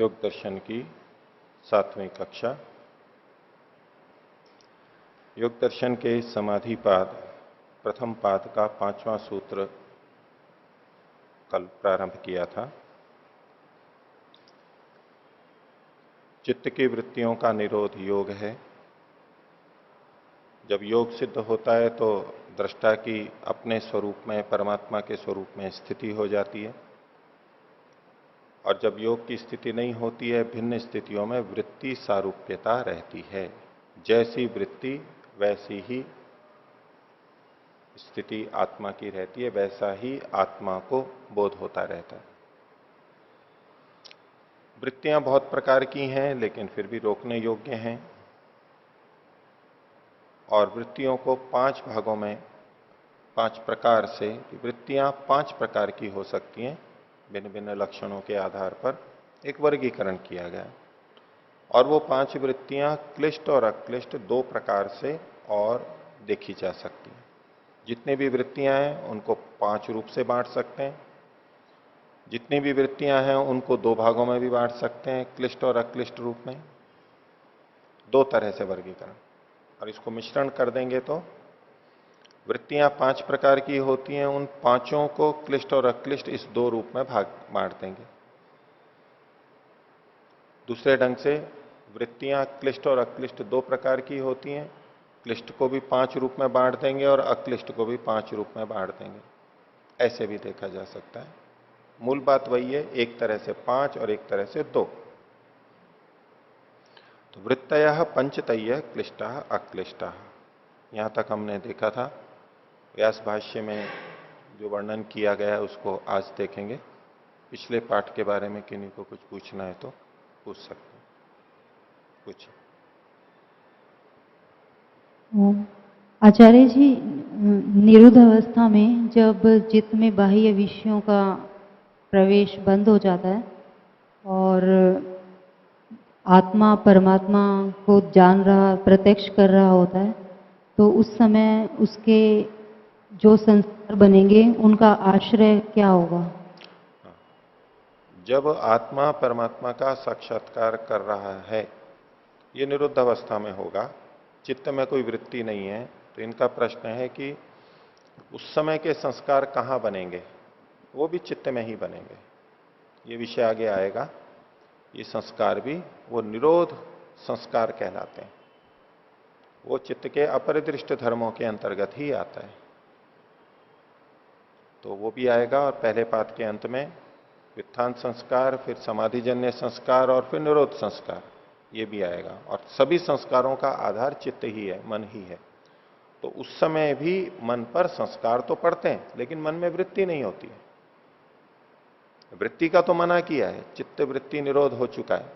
योग दर्शन की 7वीं कक्षा। योग दर्शन के समाधि पाद प्रथम पाद का 5वां सूत्र कल प्रारंभ किया था। चित्त की वृत्तियों का निरोध योग है। जब योग सिद्ध होता है तो दृष्टा की अपने स्वरूप में, परमात्मा के स्वरूप में स्थिति हो जाती है, और जब योग की स्थिति नहीं होती है, भिन्न स्थितियों में वृत्ति सारूप्यता रहती है। जैसी वृत्ति वैसी ही स्थिति आत्मा की रहती है, वैसा ही आत्मा को बोध होता रहता है। वृत्तियां बहुत प्रकार की हैं, लेकिन फिर भी रोकने योग्य हैं। और वृत्तियों को 5 भागों में, 5 प्रकार से वृत्तियां 5 प्रकार की हो सकती हैं। भिन्न भिन्न लक्षणों के आधार पर एक वर्गीकरण किया गया, और वो 5 वृत्तियां क्लिष्ट और अक्लिष्ट 2 प्रकार से और देखी जा सकती हैं। जितनी भी वृत्तियां हैं उनको 5 रूप से बांट सकते हैं। जितनी भी वृत्तियां हैं उनको 2 भागों में भी बांट सकते हैं, क्लिष्ट और अक्लिष्ट रूप में। 2 तरह से वर्गीकरण, और इसको मिश्रण कर देंगे तो वृत्तियां 5 प्रकार की होती हैं। उन 5 को क्लिष्ट और अक्लिष्ट इस 2 रूप में बांट देंगे। दूसरे ढंग से वृत्तियां क्लिष्ट और अक्लिष्ट 2 प्रकार की होती हैं। क्लिष्ट को भी 5 रूप में बांट देंगे और अक्लिष्ट को भी 5 रूप में बांट देंगे। ऐसे भी देखा जा सकता है। मूल बात वही है, एक तरह से 5 और एक तरह से 2। तो वृत्तयः पंचतयः क्लिष्टाः अक्लिष्टाः, यहां तक हमने देखा था। व्यास भाष्य में जो वर्णन किया गया है उसको आज देखेंगे। पिछले पाठ के बारे में किन्हीं को कुछ पूछना है तो पूछ सकते हैं। कुछ आचार्य जी, निरुद्ध अवस्था में जब चित्त में बाह्य विषयों का प्रवेश बंद हो जाता है और आत्मा परमात्मा को जान रहा, प्रत्यक्ष कर रहा होता है, तो उस समय उसके जो संस्कार बनेंगे उनका आश्रय क्या होगा? जब आत्मा परमात्मा का साक्षात्कार कर रहा है, ये निरुद्ध अवस्था में होगा। चित्त में कोई वृत्ति नहीं है, तो इनका प्रश्न है कि उस समय के संस्कार कहां बनेंगे? वो भी चित्त में ही बनेंगे। ये विषय आगे आएगा। ये संस्कार भी वो निरोध संस्कार कहलाते हैं। वो चित्त के अपरिदृष्ट धर्मों के अंतर्गत ही आता है। तो वो भी आएगा, और पहले पाठ के अंत में व्युत्थान संस्कार, फिर समाधिजन्य संस्कार और फिर निरोध संस्कार, ये भी आएगा। और सभी संस्कारों का आधार चित्त ही है, मन ही है। तो उस समय भी मन पर संस्कार तो पड़ते हैं, लेकिन मन में वृत्ति नहीं होती है। वृत्ति का तो मना किया है, चित्त वृत्ति निरोध हो चुका है,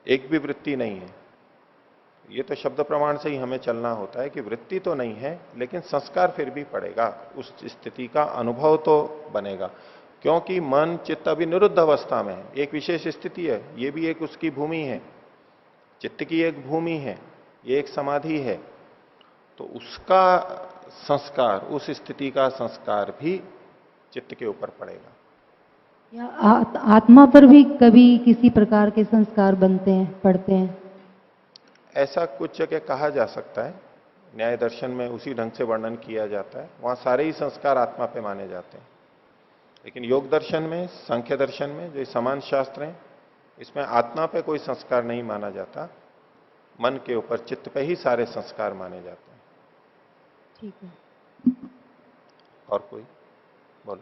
एक भी वृत्ति नहीं है। ये तो शब्द प्रमाण से ही हमें चलना होता है कि वृत्ति तो नहीं है, लेकिन संस्कार फिर भी पड़ेगा। उस स्थिति का अनुभव तो बनेगा, क्योंकि मन चित्त अभी निरुद्ध अवस्था में है। एक विशेष स्थिति है, ये भी एक उसकी भूमि है, चित्त की एक भूमि है, ये एक समाधि है। तो उसका संस्कार, उस स्थिति का संस्कार भी चित्त के ऊपर पड़ेगा। या आत्मा पर भी कभी किसी प्रकार के संस्कार बनते हैं, पड़ते हैं? ऐसा कुछ जगह कहा जा सकता है। न्याय दर्शन में उसी ढंग से वर्णन किया जाता है। वहां सारे ही संस्कार आत्मा पे माने जाते हैं। लेकिन योग दर्शन में, सांख्य दर्शन में, जो समान शास्त्र हैं, इसमें आत्मा पे कोई संस्कार नहीं माना जाता। मन के ऊपर, चित्त पे ही सारे संस्कार माने जाते हैं। ठीक है। और कोई बोलो।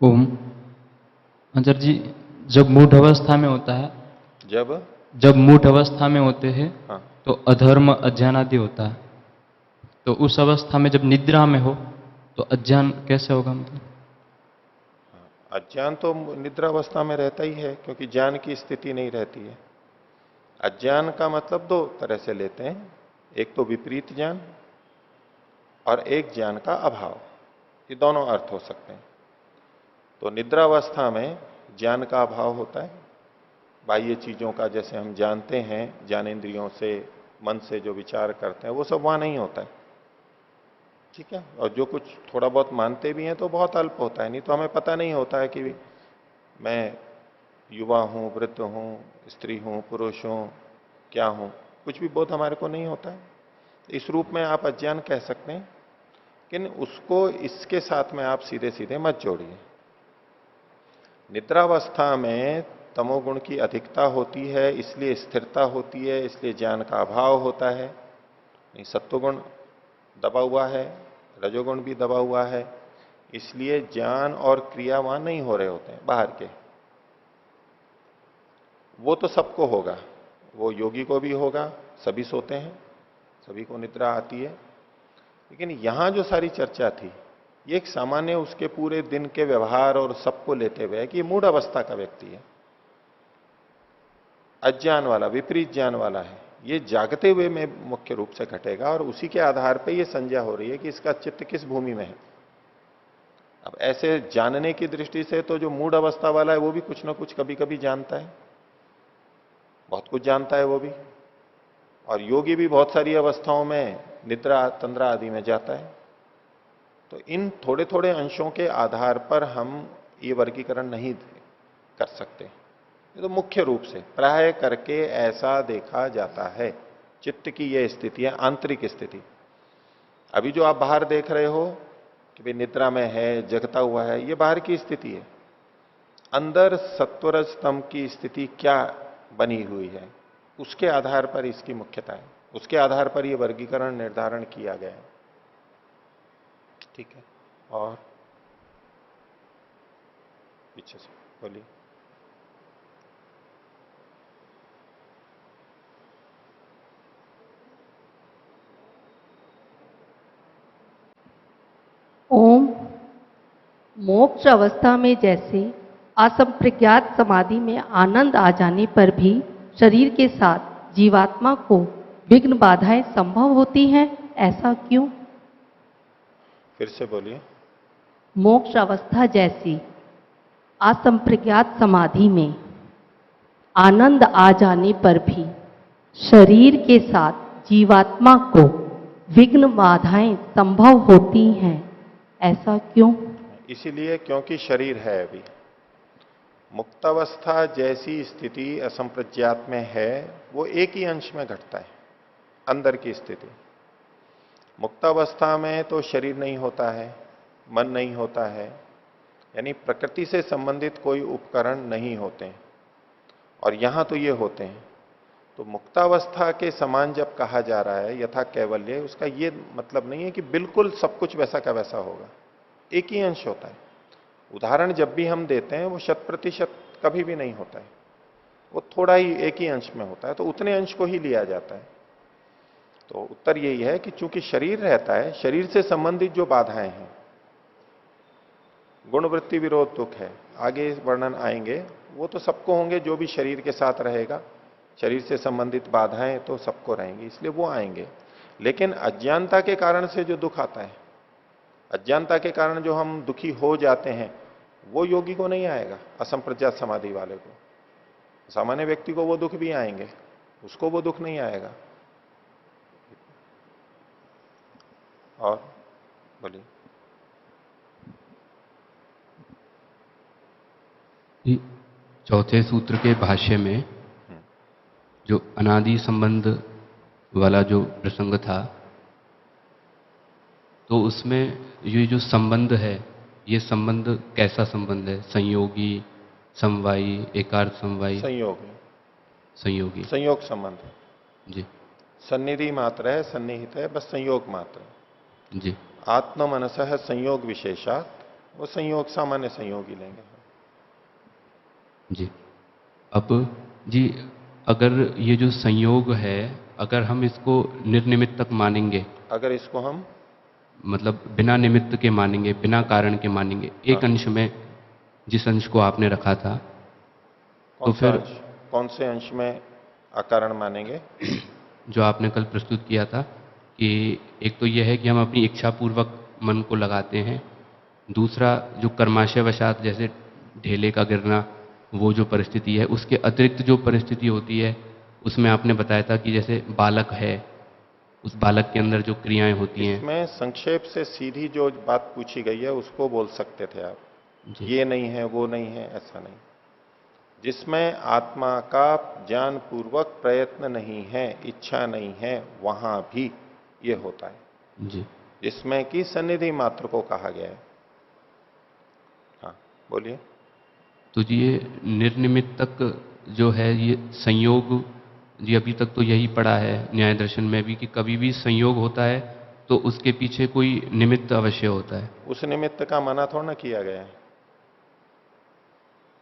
ओम। आचार्य जी, जब मूढ़ अवस्था में होता है, जब मूढ़ अवस्था में होते हैं, हाँ, तो अधर्म अज्ञान आदि होता है। तो उस अवस्था में जब निद्रा में हो तो अज्ञान कैसे होगा? मतलब अज्ञान तो निद्रा अवस्था में रहता ही है, क्योंकि ज्ञान की स्थिति नहीं रहती है। अज्ञान का मतलब 2 तरह से लेते हैं, एक तो विपरीत ज्ञान और एक ज्ञान का अभाव। ये दोनों अर्थ हो सकते हैं। तो निद्रावस्था में ज्ञान का अभाव होता है। बाह्य चीजों का जैसे हम जानते हैं, ज्ञानेंद्रियों से, मन से जो विचार करते हैं, वो सब वहां नहीं होता है। ठीक है। और जो कुछ थोड़ा बहुत मानते भी हैं तो बहुत अल्प होता है, नहीं तो हमें पता नहीं होता है कि मैं युवा हूं, वृद्ध हूं, स्त्री हूं, पुरुष हूं, क्या हूं, कुछ भी बोध हमारे को नहीं होता है। इस रूप में आप अज्ञान कह सकते हैं, लेकिन उसको इसके साथ में आप सीधे सीधे मत जोड़िए। निद्रावस्था में तमोगुण की अधिकता होती है, इसलिए स्थिरता होती है, इसलिए ज्ञान का अभाव होता है। नहीं, सत्वगुण दबा हुआ है, रजोगुण भी दबा हुआ है, इसलिए ज्ञान और क्रिया वहां नहीं हो रहे होते हैं बाहर के। वो तो सबको होगा, वो योगी को भी होगा, सभी सोते हैं, सभी को निद्रा आती है। लेकिन यहां जो सारी चर्चा थी, ये एक सामान्य उसके पूरे दिन के व्यवहार और सबको लेते हुए है कि ये मूढ़ अवस्था का व्यक्ति है, अज्ञान वाला, विपरीत ज्ञान वाला है। ये जागते हुए में मुख्य रूप से घटेगा और उसी के आधार पर यह संज्ञा हो रही है कि इसका चित्त किस भूमि में है। अब ऐसे जानने की दृष्टि से तो जो मूढ़ अवस्था वाला है वो भी कुछ ना कुछ कभी कभी जानता है, बहुत कुछ जानता है वो भी, और योगी भी बहुत सारी अवस्थाओं में निद्रा तंद्रा आदि में जाता है। तो इन थोड़े थोड़े अंशों के आधार पर हम ये वर्गीकरण नहीं कर सकते। ये तो मुख्य रूप से प्राय करके ऐसा देखा जाता है। चित्त की यह स्थिति है, आंतरिक स्थिति। अभी जो आप बाहर देख रहे हो कि भाई निद्रा में है, जगता हुआ है, ये बाहर की स्थिति है। अंदर सत्वरज स्तंभ की स्थिति क्या बनी हुई है, उसके आधार पर इसकी मुख्यता है, उसके आधार पर यह वर्गीकरण निर्धारण किया गया है। ठीक है, और पीछे से बोलिए। ओम। मोक्ष अवस्था में जैसे असंप्रज्ञात समाधि में आनंद आ जाने पर भी शरीर के साथ जीवात्मा को विघ्न बाधाएं संभव होती हैं, ऐसा क्यों? फिर से बोलिए। मोक्ष अवस्था जैसी असंप्रज्ञात समाधि में आनंद आ जाने पर भी शरीर के साथ जीवात्मा को विघ्न बाधाएं संभव होती हैं, ऐसा क्यों? इसीलिए क्योंकि शरीर है अभी। मुक्तावस्था जैसी स्थिति असंप्रज्ञात में है, वो एक ही अंश में घटता है, अंदर की स्थिति। मुक्तावस्था में तो शरीर नहीं होता है, मन नहीं होता है, यानी प्रकृति से संबंधित कोई उपकरण नहीं होते हैं, और यहां तो ये होते हैं। तो मुक्तावस्था के समान जब कहा जा रहा है यथा कैवल्य, उसका ये मतलब नहीं है कि बिल्कुल सब कुछ वैसा का वैसा होगा, एक ही अंश होता है। उदाहरण जब भी हम देते हैं वो 100% कभी भी नहीं होता है, वो थोड़ा ही एक ही अंश में होता है, तो उतने अंश को ही लिया जाता है। तो उत्तर यही है कि चूंकि शरीर रहता है, शरीर से संबंधित जो बाधाएं हैं, गुणवृत्ति विरोध दुख है, आगे वर्णन आएंगे, वो तो सबको होंगे, जो भी शरीर के साथ रहेगा, शरीर से संबंधित बाधाएं तो सबको रहेंगी, इसलिए वो आएंगे। लेकिन अज्ञानता के कारण से जो दुख आता है, अज्ञानता के कारण जो हम दुखी हो जाते हैं, वो योगी को नहीं आएगा, असंप्रज्ञात समाधि वाले को। सामान्य व्यक्ति को वो दुख भी आएंगे, उसको वो दुख नहीं आएगा। और बोलिए। चौथे सूत्र के भाष्य में जो अनादि संबंध वाला जो प्रसंग था, तो उसमें ये जो संबंध है, ये संबंध कैसा संबंध है? संयोगी, समवायी, एकार्थ समवायी? संयोगी। संयोगी, संयोग संबंध है जी। सन्निधि मात्र है, सन्निहित है, बस संयोग मात्र है जी। आत्म मनस है संयोग विशेषात, वो संयोग सामान्य संयोग ही लेंगे जी। अब जी, अगर ये जो संयोग है, अगर हम इसको निर्निमित्तक मानेंगे, अगर इसको हम मतलब बिना निमित्त के मानेंगे, बिना कारण के मानेंगे, एक अंश में जिस अंश को आपने रखा था, तो फिर कौन से अंश में अकारण मानेंगे? जो आपने कल प्रस्तुत किया था कि एक तो यह है कि हम अपनी इच्छा पूर्वक मन को लगाते हैं, दूसरा जो कर्माशयवशात जैसे ढेले का गिरना, वो जो परिस्थिति है, उसके अतिरिक्त जो परिस्थिति होती है, उसमें आपने बताया था कि जैसे बालक है, उस बालक के अंदर जो क्रियाएं होती हैं। इसमें संक्षेप से सीधी जो बात पूछी गई है उसको बोल सकते थे आप, ये नहीं है, वो नहीं है, ऐसा नहीं। जिसमें आत्मा का ज्ञान पूर्वक प्रयत्न नहीं है, इच्छा नहीं है, वहां भी ये होता है, जी। जिसमें कि सन्निधि मात्र को कहा गया है। हाँ बोलिए। तो जी ये निर्निमित्तक जो है ये संयोग, जी अभी तक तो यही पढ़ा है न्याय दर्शन में भी कि कभी भी संयोग होता है तो उसके पीछे कोई निमित्त अवश्य होता है। उस निमित्त का मना थोड़ा ना किया गया है,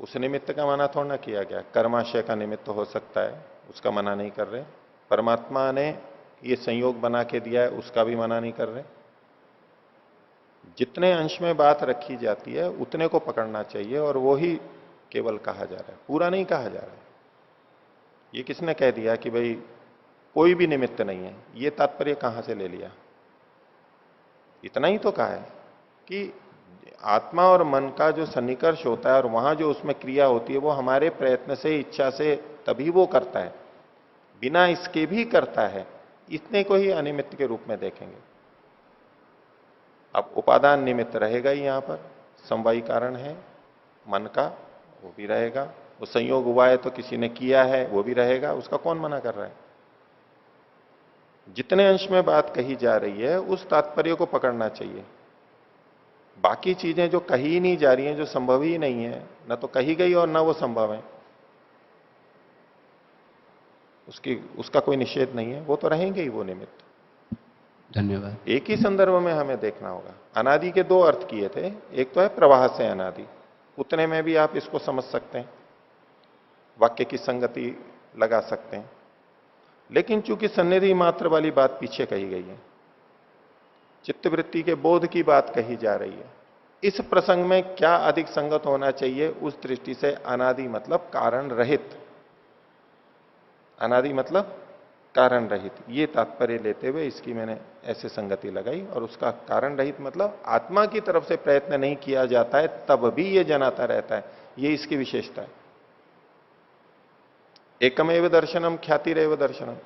उस निमित्त का मना थोड़ा ना किया गया। कर्माशय का निमित्त हो सकता है, उसका मना नहीं कर रहे। परमात्मा ने ये संयोग बना के दिया है, उसका भी मना नहीं कर रहे। जितने अंश में बात रखी जाती है उतने को पकड़ना चाहिए, और वो ही केवल कहा जा रहा है, पूरा नहीं कहा जा रहा है। ये किसने कह दिया कि भाई कोई भी निमित्त नहीं है, ये तात्पर्य कहां से ले लिया? इतना ही तो कहा है कि आत्मा और मन का जो सन्निकर्ष होता है और वहां जो उसमें क्रिया होती है वो हमारे प्रयत्न से, इच्छा से तभी वो करता है, बिना इसके भी करता है। इतने को ही अनिमित्त के रूप में देखेंगे। अब उपादान निमित्त रहेगा ही यहां पर, समवायी कारण है मन का, वो भी रहेगा। वो संयोग हुआ है तो किसी ने किया है, वो भी रहेगा, उसका कौन मना कर रहा है? जितने अंश में बात कही जा रही है उस तात्पर्य को पकड़ना चाहिए। बाकी चीजें जो कही ही नहीं जा रही हैं, जो संभव ही नहीं है, ना तो कही गई और ना वो संभव है, उसका कोई निषेध नहीं है, वो तो रहेंगे ही वो निमित्त। धन्यवाद। एक ही संदर्भ में हमें देखना होगा। अनादि के दो अर्थ किए थे, एक तो है प्रवाह से अनादि, उतने में भी आप इसको समझ सकते हैं, वाक्य की संगति लगा सकते हैं। लेकिन चूंकि सन्निधि मात्र वाली बात पीछे कही गई है, चित्तवृत्ति के बोध की बात कही जा रही है, इस प्रसंग में क्या अधिक संगत होना चाहिए? उस दृष्टि से अनादि मतलब कारण रहित, अनादि मतलब कारण रहित, ये तात्पर्य लेते हुए इसकी मैंने ऐसे संगति लगाई। और उसका कारण रहित मतलब आत्मा की तरफ से प्रयत्न नहीं किया जाता है तब भी ये जनाता रहता है, ये इसकी विशेषता है। एकमेव दर्शनम ख्यातिरेव दर्शनम,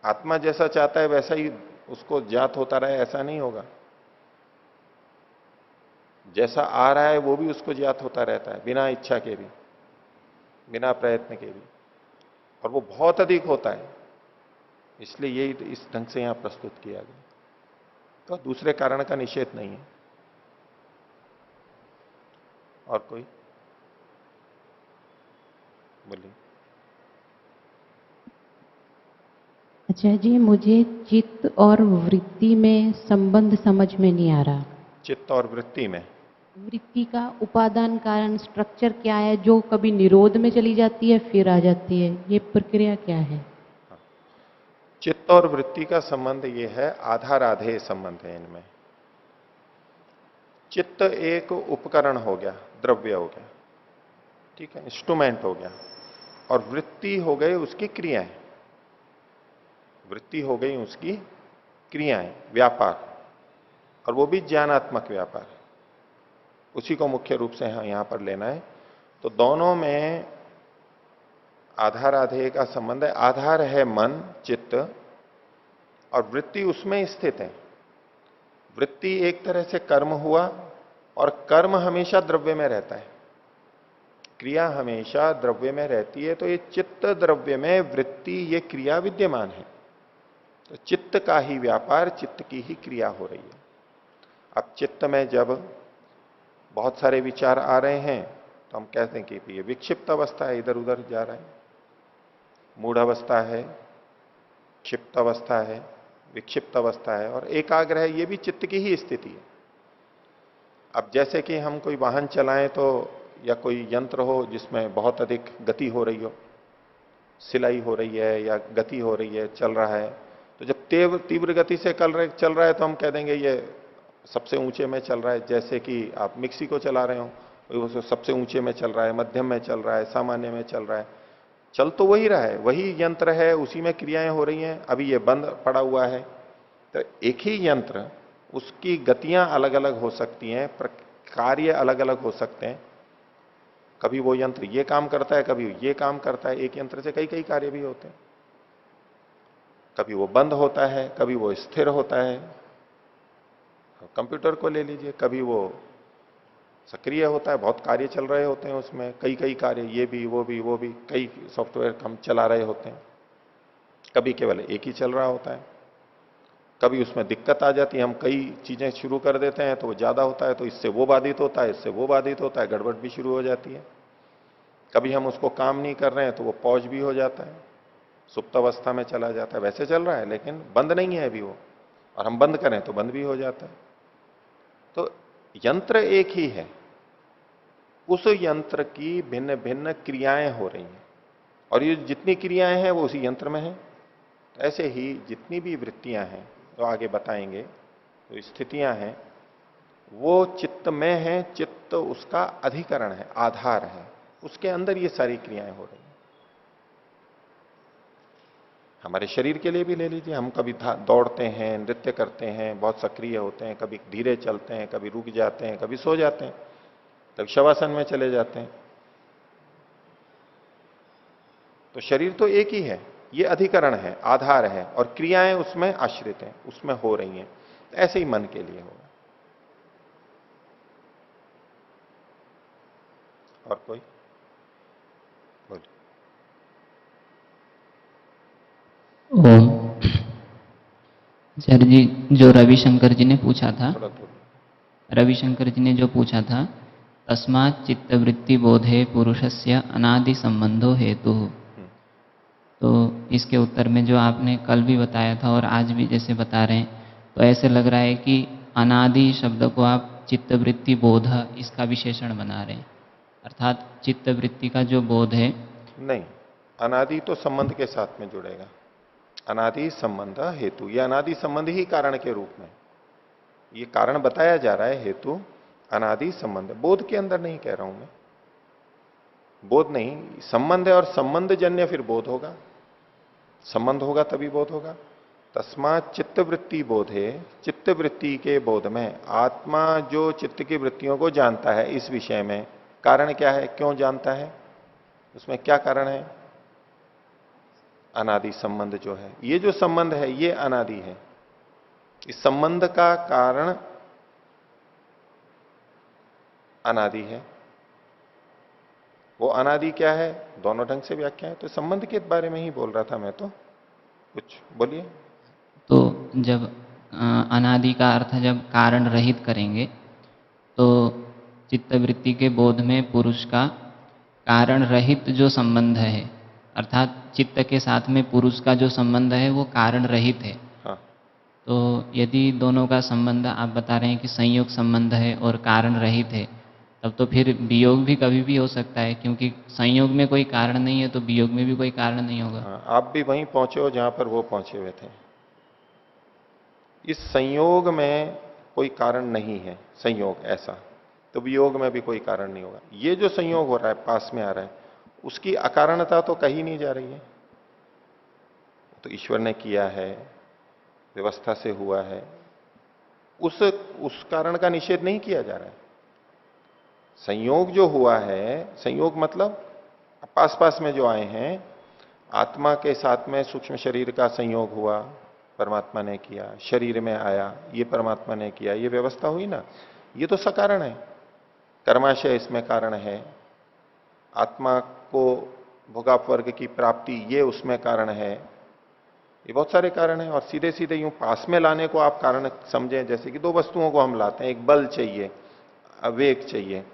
आत्मा जैसा चाहता है वैसा ही उसको ज्ञात होता रहे, ऐसा नहीं होगा। जैसा आ रहा है वो भी उसको ज्ञात होता रहता है, बिना इच्छा के भी, बिना प्रयत्न के भी, और वो बहुत अधिक होता है। इसलिए यही इस ढंग से यहां प्रस्तुत किया गया। तो दूसरे कारण का निषेध नहीं है। और कोई बोलिए। अच्छा जी, मुझे चित्त और वृत्ति में संबंध समझ में नहीं आ रहा। चित्त और वृत्ति में वृत्ति का उपादान कारण स्ट्रक्चर क्या है, जो कभी निरोध में चली जाती है फिर आ जाती है, ये प्रक्रिया क्या है? चित्त और वृत्ति का संबंध ये है, आधार आधेय संबंध है इनमें। चित्त एक उपकरण हो गया, द्रव्य हो गया, ठीक है, इंस्ट्रूमेंट हो गया, और वृत्ति हो गई उसकी क्रियाएं, वृत्ति हो गई उसकी क्रियाएं, व्यापार, और वो भी ज्ञानात्मक व्यापार, उसी को मुख्य रूप से यहां पर लेना है। तो दोनों में आधार आधेय का संबंध है। आधार है मन, चित्त, और वृत्ति उसमें स्थित है। वृत्ति एक तरह से कर्म हुआ, और कर्म हमेशा द्रव्य में रहता है, क्रिया हमेशा द्रव्य में रहती है। तो ये चित्त द्रव्य में, वृत्ति ये क्रिया विद्यमान है। तो चित्त का ही व्यापार, चित्त की ही क्रिया हो रही है। अब चित्त में जब बहुत सारे विचार आ रहे हैं तो हम कहते हैं कि ये विक्षिप्त अवस्था है, इधर उधर जा रहा है, मूढ़ अवस्था है, क्षिप्त अवस्था है, विक्षिप्त अवस्था है, और एकाग्र है, ये भी चित्त की ही स्थिति है। अब जैसे कि हम कोई वाहन चलाएं तो, या कोई यंत्र हो जिसमें बहुत अधिक गति हो रही हो, सिलाई हो रही है या गति हो रही है, चल रहा है, तो जब तीव्र गति से चल रहा है तो हम कह देंगे ये सबसे ऊंचे में चल रहा है। जैसे कि आप मिक्सी को चला रहे हो, वो सबसे ऊंचे में चल रहा है, मध्यम में चल रहा है, सामान्य में चल रहा है, चल तो वही रहा है, वही यंत्र है, उसी में क्रियाएं हो रही हैं। अभी ये बंद पड़ा हुआ है, तो एक ही यंत्र, उसकी गतियां अलग अलग हो सकती हैं, कार्य अलग अलग हो सकते हैं। कभी वो यंत्र ये काम करता है, कभी ये काम करता है, एक यंत्र से कई कई कार्य भी होते हैं। कभी वो बंद होता है, कभी वो स्थिर होता है। कंप्यूटर को ले लीजिए, कभी वो सक्रिय होता है, बहुत कार्य चल रहे होते हैं उसमें, कई कई कार्य, ये भी वो भी वो भी, कई सॉफ्टवेयर हम चला रहे होते हैं। कभी केवल एक ही चल रहा होता है, कभी उसमें दिक्कत आ जाती है, हम कई चीजें शुरू कर देते हैं तो वो ज्यादा होता है, तो इससे वो बाधित होता है, इससे वो बाधित होता है, गड़बड़ भी शुरू हो जाती है। कभी हम उसको काम नहीं कर रहे हैं तो वो पॉज भी हो जाता है, सुप्त अवस्था में चला जाता है, वैसे चल रहा है लेकिन बंद नहीं है अभी वो, और हम बंद करें तो बंद भी हो जाता है। तो यंत्र एक ही है, उस यंत्र की भिन्न भिन्न क्रियाएं हो रही हैं, और ये जितनी क्रियाएं हैं वो उसी यंत्र में है। तो ऐसे ही जितनी भी वृत्तियां हैं तो आगे बताएंगे, तो स्थितियां हैं वो चित्त में है, चित्त उसका अधिकरण है, आधार है, उसके अंदर ये सारी क्रियाएं हो रही हैं। हमारे शरीर के लिए भी ले लीजिए, हम कभी दौड़ते हैं, नृत्य करते हैं, बहुत सक्रिय होते हैं, कभी धीरे चलते हैं, कभी रुक जाते हैं, कभी सो जाते हैं, तब शवासन में चले जाते हैं। तो शरीर तो एक ही है, ये अधिकरण है, आधार है, और क्रियाएं उसमें आश्रित हैं, उसमें हो रही हैं। ऐसे ही मन के लिए होगा। और कोई बोलिए। ओम। सर जी, जो रविशंकर जी ने पूछा था, थोड़ा थोड़ा रविशंकर जी ने जो पूछा था, तस्मात् चित्तवृत्ति बोधे पुरुषस्य अनादि संबंधो हेतु, तो इसके उत्तर में जो आपने कल भी बताया था और आज भी जैसे बता रहे हैं, तो ऐसे लग रहा है कि अनादि शब्द को आप चित्तवृत्ति बोध इसका विशेषण बना रहे हैं, अर्थात चित्तवृत्ति का जो बोध है। नहीं, अनादि तो संबंध के साथ में जुड़ेगा, अनादि संबंध हेतु, यह अनादि संबंध ही कारण के रूप में, ये कारण बताया जा रहा है, हेतु अनादि संबंध, बोध के अंदर नहीं कह रहा हूं मैं, बोध नहीं, संबंध है, और संबंध जन्य फिर बोध होगा, संबंध होगा तभी बोध होगा। तस्मात् चित्तवृत्ति बोधे, चित्तवृत्ति के बोध में, आत्मा जो चित्त की वृत्तियों को जानता है इस विषय में, कारण क्या है, क्यों जानता है, उसमें क्या कारण है, अनादि संबंध जो है, ये जो संबंध है ये अनादि है। इस संबंध का कारण अनादि है। वो अनादि क्या है, दोनों ढंग से व्याख्या है, तो संबंध के बारे में ही बोल रहा था मैं, तो कुछ बोलिए। तो जब अनादि का अर्थ जब कारण रहित करेंगे, तो चित्तवृत्ति के बोध में पुरुष का कारण रहित जो संबंध है, अर्थात चित्त के साथ में पुरुष का जो संबंध है वो कारण रहित है। हाँ, तो यदि दोनों का संबंध आप बता रहे हैं कि संयोग संबंध है और कारण रहित है, तब तो फिर वियोग भी कभी भी हो सकता है, क्योंकि संयोग में कोई कारण नहीं है तो वियोग में भी कोई कारण नहीं होगा। हाँ, आप भी वहीं पहुंचे हो जहां पर वो पहुंचे हुए थे। इस संयोग में कोई कारण नहीं है, संयोग ऐसा, तो वियोग में भी कोई कारण नहीं होगा। ये जो संयोग हो रहा है, पास में आ रहा है, उसकी अकारणता तो कहीं नहीं जा रही है, तो ईश्वर ने किया है, व्यवस्था से हुआ है, उस कारण का निषेध नहीं किया जा रहा है। संयोग जो हुआ है, संयोग मतलब पास पास में जो आए हैं, आत्मा के साथ में सूक्ष्म शरीर का संयोग हुआ, परमात्मा ने किया, शरीर में आया, ये परमात्मा ने किया, ये व्यवस्था हुई ना, ये तो सकारण है। कर्माशय इसमें कारण है, आत्मा को भोगापवर्ग की प्राप्ति ये उसमें कारण है, ये बहुत सारे कारण हैं। और सीधे सीधे यूं पास में लाने को आप कारण समझें, जैसे कि दो वस्तुओं को हम लाते हैं, एक बल चाहिए, वेग चाहिए,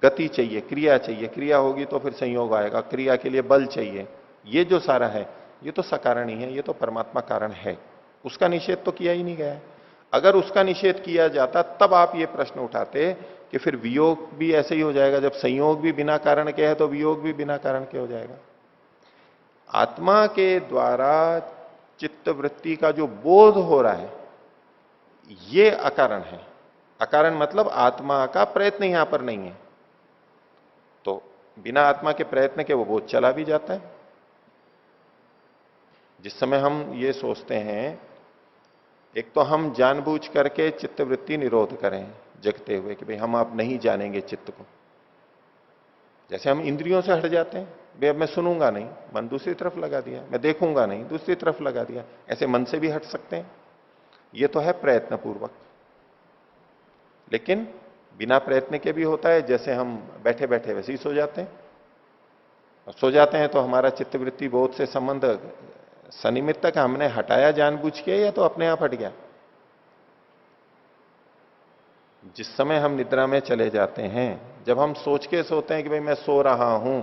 गति चाहिए, क्रिया चाहिए, क्रिया होगी तो फिर संयोग आएगा, क्रिया के लिए बल चाहिए, ये जो सारा है ये तो सकारण ही है, ये तो परमात्मा कारण है, उसका निषेध तो किया ही नहीं गया है। अगर उसका निषेध किया जाता तब आप ये प्रश्न उठाते कि फिर वियोग भी ऐसे ही हो जाएगा, जब संयोग भी बिना कारण के है तो वियोग भी बिना कारण के हो जाएगा। आत्मा के द्वारा चित्त वृत्ति का जो बोध हो रहा है ये अकारण है। अकारण मतलब आत्मा का प्रयत्न यहां पर नहीं है, तो बिना आत्मा के प्रयत्न के वो बोध चला भी जाता है। जिस समय हम ये सोचते हैं, एक तो हम जानबूझ करके चित्तवृत्ति निरोध करें जगते हुए कि भाई हम अब नहीं जानेंगे चित्त को, जैसे हम इंद्रियों से हट जाते हैं, भाई अब मैं सुनूंगा नहीं, मन दूसरी तरफ लगा दिया, मैं देखूंगा नहीं, दूसरी तरफ लगा दिया, ऐसे मन से भी हट सकते हैं, ये तो है प्रयत्न पूर्वक। लेकिन बिना प्रयत्न के भी होता है, जैसे हम बैठे बैठे वैसे ही सो जाते हैं। और सो जाते हैं तो हमारा चित्तवृत्ति बोध से संबंध सनिमित्तक हमने हटाया जानबूझ के या तो अपने आप हट गया। जिस समय हम निद्रा में चले जाते हैं, जब हम सोच के सोते हैं कि भाई मैं सो रहा हूं,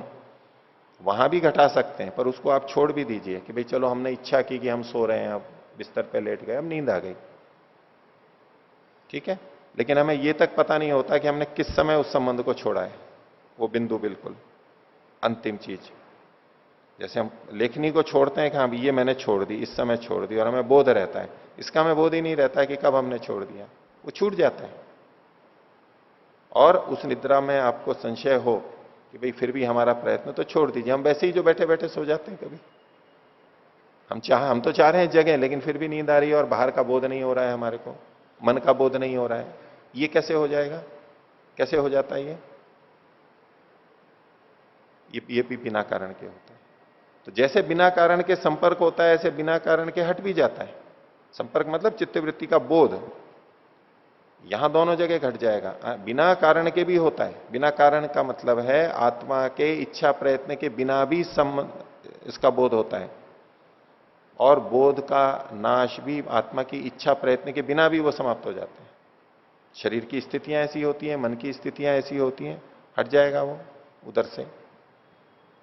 वहां भी घटा सकते हैं, पर उसको आप छोड़ भी दीजिए कि भाई चलो हमने इच्छा की कि हम सो रहे हैं, अब बिस्तर पे लेट गए, अब नींद आ गई, ठीक है। लेकिन हमें यह तक पता नहीं होता कि हमने किस समय उस संबंध को छोड़ा है, वो बिंदु बिल्कुल अंतिम चीज। जैसे हम लेखनी को छोड़ते हैं कि हाँ ये मैंने छोड़ दी, इस समय छोड़ दी, और हमें बोध रहता है, इसका हमें बोध ही नहीं रहता है कि कब हमने छोड़ दिया, वो छूट जाता है। और उस निद्रा में आपको संशय हो कि भाई फिर भी हमारा प्रयत्न, तो छोड़ दीजिए। हम वैसे ही जो बैठे बैठे सो जाते हैं कभी, हम तो चाह रहे हैं जगह, लेकिन फिर भी नींद आ रही है और बाहर का बोध नहीं हो रहा है, हमारे को मन का बोध नहीं हो रहा है। ये कैसे हो जाएगा, कैसे हो जाता है ये भी बिना कारण के होता है। तो जैसे बिना कारण के संपर्क होता है, ऐसे बिना कारण के हट भी जाता है। संपर्क मतलब चित्तवृत्ति का बोध, यहां दोनों जगह घट जाएगा। बिना कारण के भी होता है। बिना कारण का मतलब है आत्मा के इच्छा प्रयत्न के बिना भी इसका बोध होता है, और बोध का नाश भी आत्मा की इच्छा प्रयत्न के बिना भी वो समाप्त हो जाते हैं। शरीर की स्थितियां ऐसी होती हैं, मन की स्थितियां ऐसी होती हैं, हट जाएगा वो उधर से।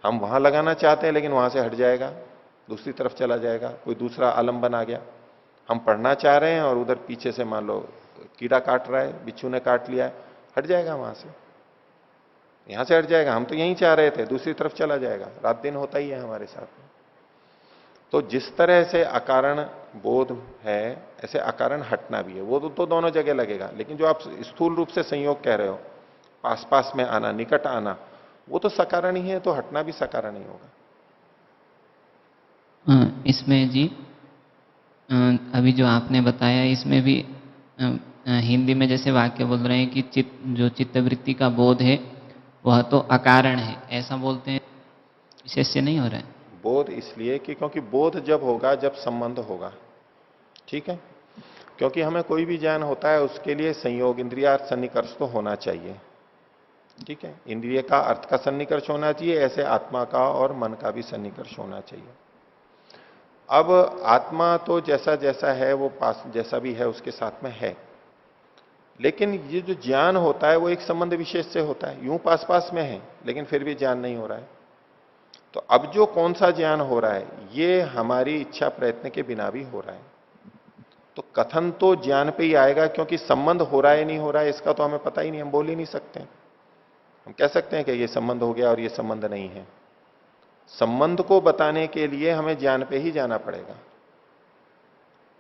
हम वहां लगाना चाहते हैं लेकिन वहां से हट जाएगा, दूसरी तरफ चला जाएगा, कोई दूसरा आलंबन आ गया। हम पढ़ना चाह रहे हैं और उधर पीछे से मान लो कीड़ा काट रहा है, बिच्छू ने काट लिया है, हट जाएगा वहां से, यहां से हट जाएगा। हम तो यहीं चाह रहे थे, दूसरी तरफ चला जाएगा। रात दिन होता ही है हमारे साथ में। तो जिस तरह से अकारण बोध है, ऐसे अकारण हटना भी है। वो तो दोनों जगह लगेगा, लेकिन जो आप स्थूल रूप से संयोग कह रहे हो, पास पास में आना, निकट आना, वो तो सकारण ही है, तो हटना भी सकारण ही होगा। इसमें जी अभी जो आपने बताया, इसमें भी हिंदी में जैसे वाक्य बोल रहे हैं कि जो चित्तवृत्ति का बोध है वह तो अकारण है, ऐसा बोलते हैं, विशेष्य नहीं हो रहा है। बोध इसलिए कि क्योंकि बोध जब होगा जब संबंध होगा, ठीक है। क्योंकि हमें कोई भी ज्ञान होता है उसके लिए संयोग, इंद्रियार्थ सन्निकर्ष तो होना चाहिए, ठीक है। इंद्रिय का अर्थ का सन्निकर्ष होना चाहिए, ऐसे आत्मा का और मन का भी सन्निकर्ष होना चाहिए। अब आत्मा तो जैसा जैसा है वो पास जैसा भी है उसके साथ में है, लेकिन ये जो ज्ञान होता है वो एक संबंध विशेष से होता है। यूं पास पास में है लेकिन फिर भी ज्ञान नहीं हो रहा है। तो अब जो कौन सा ज्ञान हो रहा है, ये हमारी इच्छा प्रयत्न के बिना भी हो रहा है। तो कथन तो ज्ञान पे ही आएगा, क्योंकि संबंध हो रहा है नहीं हो रहा है इसका तो हमें पता ही नहीं, हम बोल ही नहीं सकते। हम कह सकते हैं कि ये संबंध हो गया और ये संबंध नहीं है। संबंध को बताने के लिए हमें ज्ञान पे ही जाना पड़ेगा।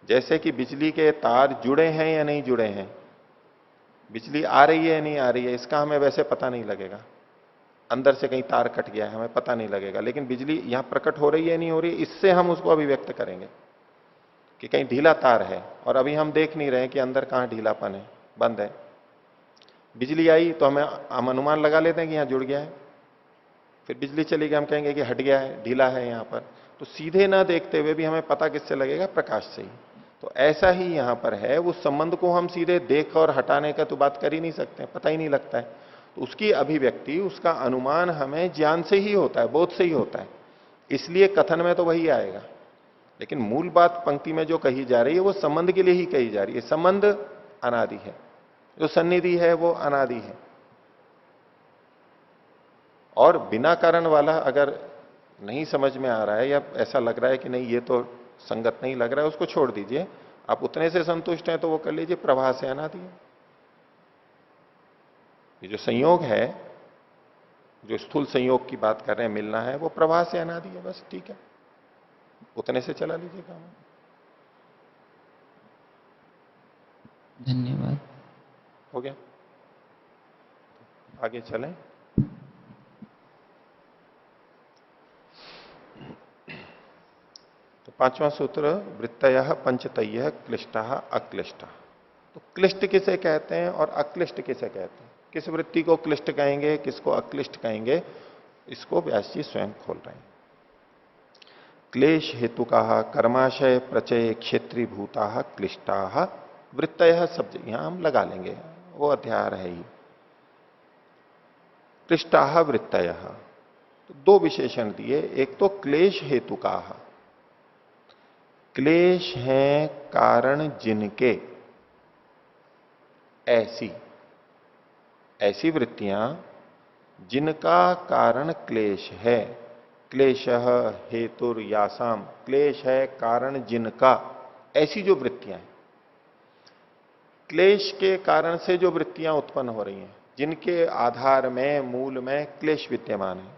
जैसे कि बिजली के तार जुड़े हैं या नहीं जुड़े हैं, बिजली आ रही है या नहीं आ रही है, इसका हमें वैसे पता नहीं लगेगा। अंदर से कहीं तार कट गया है, हमें पता नहीं लगेगा, लेकिन बिजली यहां प्रकट हो रही है नहीं हो रही है, इससे हम उसको अभिव्यक्त करेंगे कि कहीं ढीला तार है, और अभी हम देख नहीं रहे कि अंदर कहां ढीलापन है, बंद है। बिजली आई तो हम अनुमान लगा लेते हैं कि यहां जुड़ गया है, फिर बिजली चली गई हम कहेंगे कि हट गया है, ढीला है यहां पर। तो सीधे ना देखते हुए भी हमें पता किससे लगेगा, प्रकाश से ही। तो ऐसा ही यहां पर है, उस संबंध को हम सीधे देख और हटाने का तो बात कर ही नहीं सकते, पता ही नहीं लगता है। तो उसकी अभिव्यक्ति, उसका अनुमान हमें ज्ञान से ही होता है, बोध से ही होता है। इसलिए कथन में तो वही आएगा, लेकिन मूल बात पंक्ति में जो कही जा रही है वो संबंध के लिए ही कही जा रही है। संबंध अनादि है, जो सन्निधि है वो अनादि है। और बिना कारण वाला अगर नहीं समझ में आ रहा है, या ऐसा लग रहा है कि नहीं ये तो संगत नहीं लग रहा है, उसको छोड़ दीजिए। आप उतने से संतुष्ट हैं तो वो कर लीजिए, प्रवाह से अनादि है। ये जो संयोग है, जो स्थूल संयोग की बात कर रहे हैं, मिलना है, वो प्रवाह से अनादि है, बस ठीक है, उतने से चला लीजिए काम। धन्यवाद। हो गया, आगे चलें। तो पांचवां सूत्र, वृत्तयः पंचतयः क्लिष्टः अक्लिष्टः। तो क्लिष्ट किसे कहते हैं और अक्लिष्ट किसे कहते हैं, किस वृत्ति को क्लिष्ट कहेंगे, किसको अक्लिष्ट कहेंगे, इसको व्यास जी स्वयं खोल रहे हैं। क्लेश हेतु का कर्माशय प्रचय क्षेत्रीभूता क्लिष्टा वृत्तयः, सब यहां हम लगा लेंगे, वो अध्याय है ही, क्लिष्टाह वृत्तय, तो दो विशेषण दिए। एक तो क्लेश हेतु का, क्लेश हैं कारण जिनके, ऐसी वृत्तियां जिनका कारण क्लेश है। क्लेश हेतुर यासाम, क्लेश है कारण जिनका, ऐसी जो वृत्तियां हैं, क्लेश के कारण से जो वृत्तियां उत्पन्न हो रही हैं, जिनके आधार में मूल में क्लेश विद्यमान है।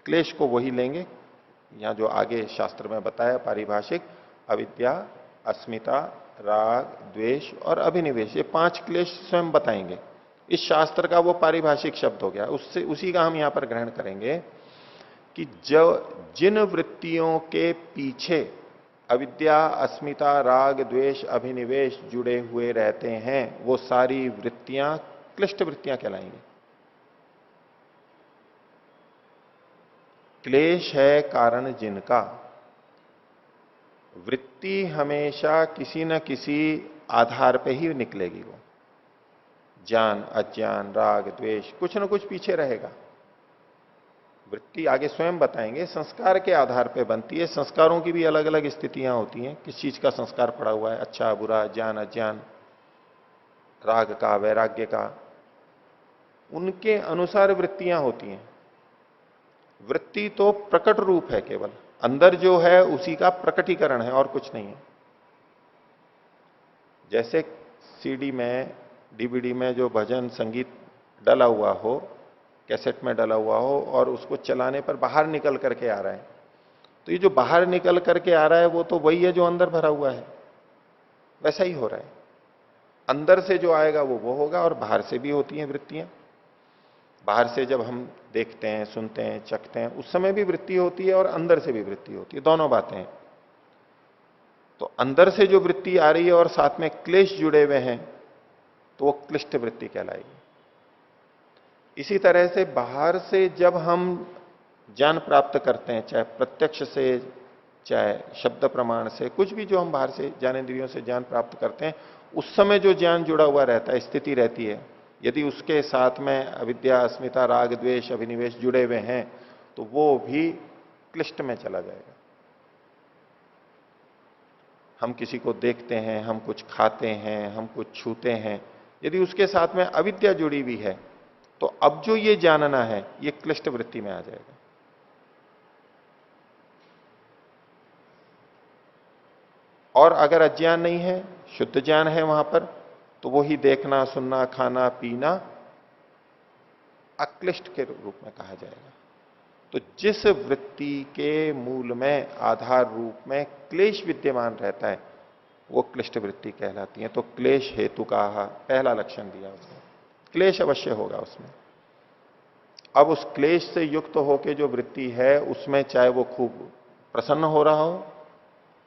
क्लेश को वही लेंगे यहां जो आगे शास्त्र में बताया पारिभाषिक, अविद्या, अस्मिता, राग, द्वेष और अभिनिवेश, ये 5 क्लेश स्वयं बताएंगे। इस शास्त्र का वो पारिभाषिक शब्द हो गया, उससे उसी का हम यहां पर ग्रहण करेंगे कि जो जिन वृत्तियों के पीछे अविद्या, अस्मिता, राग, द्वेष, अभिनिवेश जुड़े हुए रहते हैं, वो सारी वृत्तियां क्लिष्ट वृत्तियां कहलाएंगी। क्लेश है कारण जिनका, वृत्ति हमेशा किसी न किसी आधार पे ही निकलेगी। वो ज्ञान, अज्ञान, राग, द्वेष, कुछ न कुछ पीछे रहेगा। वृत्ति आगे स्वयं बताएंगे संस्कार के आधार पे बनती है। संस्कारों की भी अलग अलग स्थितियां होती हैं, किस चीज का संस्कार पड़ा हुआ है, अच्छा बुरा, ज्ञान अज्ञान, राग का, वैराग्य का, उनके अनुसार वृत्तियां होती हैं। वृत्ति तो प्रकट रूप है, केवल अंदर जो है उसी का प्रकटीकरण है और कुछ नहीं है। जैसे सीडी में, डीवीडी में जो भजन संगीत डला हुआ हो, कैसेट में डला हुआ हो और उसको चलाने पर बाहर निकल करके आ रहा है, तो ये जो बाहर निकल करके आ रहा है वो तो वही है जो अंदर भरा हुआ है। वैसा ही हो रहा है, अंदर से जो आएगा वो होगा, और बाहर से भी होती हैं वृत्तियां। बाहर से जब हम देखते हैं, सुनते हैं, चखते हैं, उस समय भी वृत्ति होती है और अंदर से भी वृत्ति होती है, दोनों बातें हैं। तो अंदर से जो वृत्ति आ रही है और साथ में क्लेश जुड़े हुए हैं, तो वो क्लिष्ट वृत्ति कहलाएगी। इसी तरह से बाहर से जब हम ज्ञान प्राप्त करते हैं, चाहे प्रत्यक्ष से, चाहे शब्द प्रमाण से, कुछ भी जो हम बाहर से ज्ञानेंद्रियों से ज्ञान प्राप्त करते हैं, उस समय जो ज्ञान जुड़ा हुआ रहता है, स्थिति रहती है, यदि उसके साथ में अविद्या, अस्मिता, राग, द्वेष, अभिनिवेश जुड़े हुए हैं, तो वो भी क्लिष्ट में चला जाएगा। हम किसी को देखते हैं, हम कुछ खाते हैं, हम कुछ छूते हैं, यदि उसके साथ में अविद्या जुड़ी हुई है, तो अब जो ये जानना है, ये क्लिष्ट वृत्ति में आ जाएगा। और अगर अज्ञान नहीं है, शुद्ध ज्ञान है वहां पर, तो वो ही देखना, सुनना, खाना, पीना अक्लिष्ट के रूप में कहा जाएगा। तो जिस वृत्ति के मूल में, आधार रूप में क्लेश विद्यमान रहता है, वो क्लिष्ट वृत्ति कहलाती है। तो क्लेश हेतु का पहला लक्षण दिया उसने, क्लेश अवश्य होगा उसमें। अब उस क्लेश से युक्त होकर जो वृत्ति है, उसमें चाहे वो खूब प्रसन्न हो रहा हो,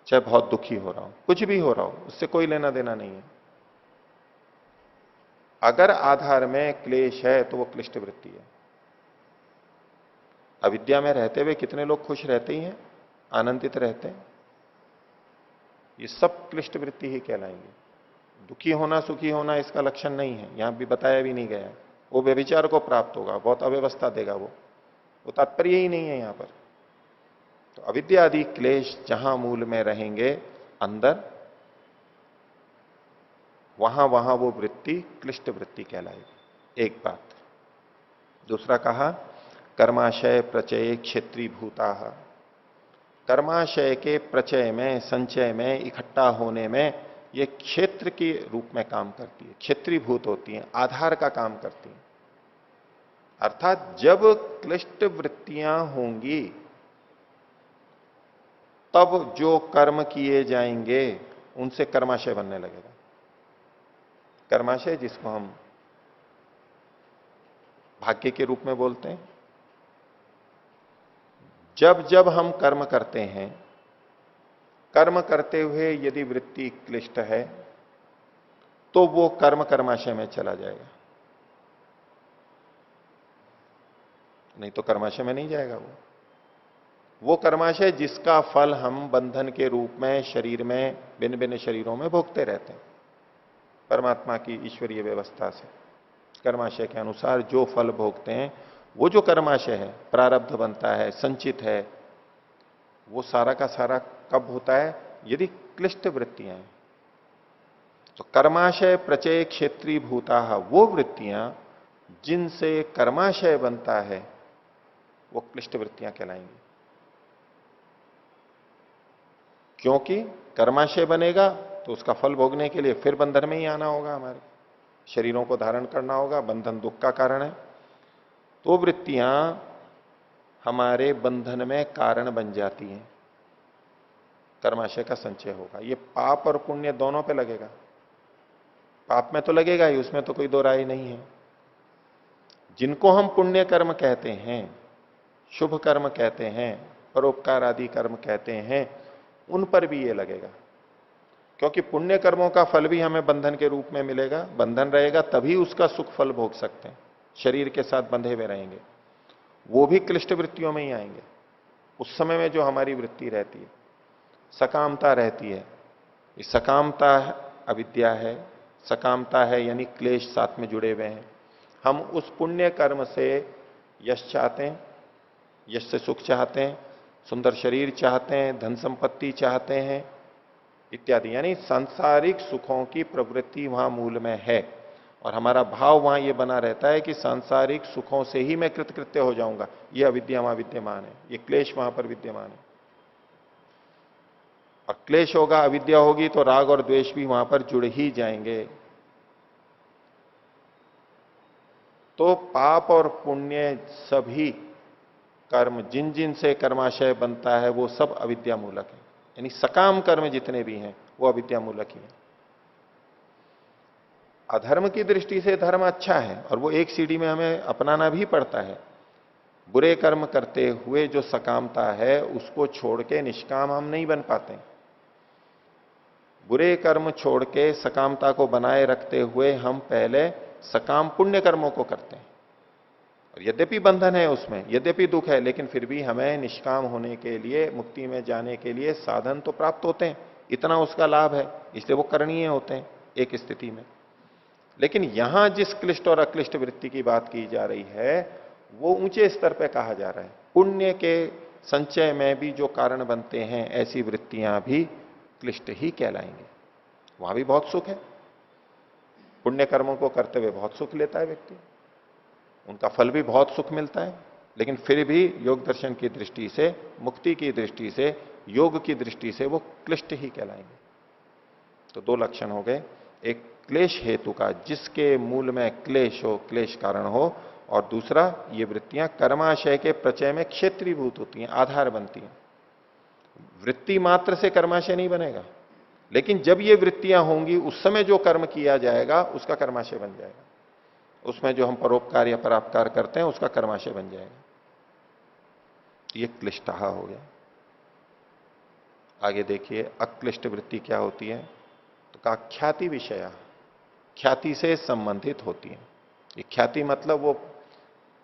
चाहे बहुत दुखी हो रहा हो, कुछ भी हो रहा हो, उससे कोई लेना देना नहीं है। अगर आधार में क्लेश है तो वो क्लिष्ट वृत्ति है। अविद्या में रहते हुए कितने लोग खुश रहते ही हैं, आनंदित रहते हैं, ये सब क्लिष्ट वृत्ति ही कहलाएंगे। दुखी होना, सुखी होना इसका लक्षण नहीं है, यहां भी बताया भी नहीं गया है। वो व्यभिचार को प्राप्त होगा, बहुत अव्यवस्था देगा, वो तात्पर्य ही नहीं है यहां पर। तो अविद्या आदि क्लेश जहां मूल में रहेंगे अंदर, वहां वहां वो वृत्ति क्लिष्ट वृत्ति कहलाएगी। एक बात। दूसरा कहा कर्माशय प्रचय क्षेत्री भूता, कर्माशय के प्रचय में, संचय में, इकट्ठा होने में ये क्षेत्र के रूप में काम करती है, क्षेत्रीभूत होती हैं, आधार का काम करती हैं। अर्थात जब क्लिष्ट वृत्तियां होंगी, तब जो कर्म किए जाएंगे उनसे कर्माशय बनने लगेगा। कर्माशय जिसको हम भाग्य के रूप में बोलते हैं। जब जब हम कर्म करते हैं, कर्म करते हुए यदि वृत्ति क्लिष्ट है, तो वो कर्म कर्माशय में चला जाएगा, नहीं तो कर्माशय में नहीं जाएगा। वो कर्माशय जिसका फल हम बंधन के रूप में शरीर में, भिन्न भिन्न शरीरों में भोगते रहते हैं, परमात्मा की ईश्वरीय व्यवस्था से। कर्माशय के अनुसार जो फल भोगते हैं, वो जो कर्माशय है, प्रारब्ध बनता है, संचित है, वो सारा का सारा कब होता है? यदि क्लिष्ट वृत्तियां हैं। तो कर्माशय प्रचय क्षेत्रीय भूता, वो वृत्तियां जिनसे कर्माशय बनता है वो क्लिष्ट वृत्तियां कहलाएंगी। क्योंकि कर्माशय बनेगा तो उसका फल भोगने के लिए फिर बंधन में ही आना होगा, हमारे शरीरों को धारण करना होगा, बंधन दुख का कारण है। तो वृत्तियां हमारे बंधन में कारण बन जाती हैं, कर्माशय का संचय होगा। ये पाप और पुण्य दोनों पे लगेगा। पाप में तो लगेगा ही, उसमें तो कोई दो राय नहीं है। जिनको हम पुण्य कर्म कहते हैं, शुभ कर्म कहते हैं, परोपकार आदि कर्म कहते हैं, उन पर भी ये लगेगा। क्योंकि पुण्य कर्मों का फल भी हमें बंधन के रूप में मिलेगा। बंधन रहेगा तभी उसका सुख फल भोग सकते हैं। शरीर के साथ बंधे हुए रहेंगे, वो भी क्लिष्ट वृत्तियों में ही आएंगे। उस समय में जो हमारी वृत्ति रहती है, सकामता रहती है, ये सकामता अविद्या है। सकामता है यानी क्लेश साथ में जुड़े हुए हैं। हम उस पुण्य कर्म से यश चाहते हैं, यश से सुख चाहते हैं, सुंदर शरीर चाहते हैं, धन संपत्ति चाहते हैं इत्यादि। यानी सांसारिक सुखों की प्रवृत्ति वहां मूल में है और हमारा भाव वहां यह बना रहता है कि सांसारिक सुखों से ही मैं कृतकृत्य हो जाऊंगा। यह अविद्या वहां विद्यमान है, यह क्लेश वहां पर विद्यमान है। और क्लेश होगा, अविद्या होगी तो राग और द्वेष भी वहां पर जुड़ ही जाएंगे। तो पाप और पुण्य सभी कर्म जिन जिन से कर्माशय बनता है वो सब अविद्या मूलक है। यानी सकाम कर्म जितने भी हैं वो अविद्या मूलक ही है। अधर्म की दृष्टि से धर्म अच्छा है और वो एक सीढ़ी में हमें अपनाना भी पड़ता है। बुरे कर्म करते हुए जो सकामता है उसको छोड़ के निष्काम हम नहीं बन पाते। बुरे कर्म छोड़ के सकामता को बनाए रखते हुए हम पहले सकाम पुण्य कर्मों को करते हैं। और यद्यपि बंधन है उसमें, यद्यपि दुख है, लेकिन फिर भी हमें निष्काम होने के लिए, मुक्ति में जाने के लिए साधन तो प्राप्त होते हैं। इतना उसका लाभ है, इसलिए वो करणीय होते हैं एक स्थिति में। लेकिन यहां जिस क्लिष्ट और अक्लिष्ट वृत्ति की बात की जा रही है वो ऊंचे स्तर पर कहा जा रहा है। पुण्य के संचय में भी जो कारण बनते हैं ऐसी वृत्तियां भी क्लिष्ट ही कहलाएंगे। वहां भी बहुत सुख है, पुण्य कर्मों को करते हुए बहुत सुख लेता है व्यक्ति, उनका फल भी बहुत सुख मिलता है। लेकिन फिर भी योग दर्शन की दृष्टि से, मुक्ति की दृष्टि से, योग की दृष्टि से वो क्लिष्ट ही कहलाएंगे। तो दो लक्षण हो गए, एक क्लेश हेतु का जिसके मूल में क्लेश हो, क्लेश कारण हो, और दूसरा ये वृत्तियां कर्माशय के प्रचय में क्षेत्रीभूत होती हैं, आधार बनती हैं। वृत्ति मात्र से कर्माशय नहीं बनेगा, लेकिन जब ये वृत्तियां होंगी उस समय जो कर्म किया जाएगा उसका कर्माशय बन जाएगा। उसमें जो हम परोपकार या परापकार करते हैं उसका कर्माशय बन जाएगा। ये क्लिष्टहा हो गया। आगे देखिए अक्लिष्ट वृत्ति क्या होती है। तो कहा ख्याति विषया, ख्याति से संबंधित होती है। ये ख्याति मतलब वो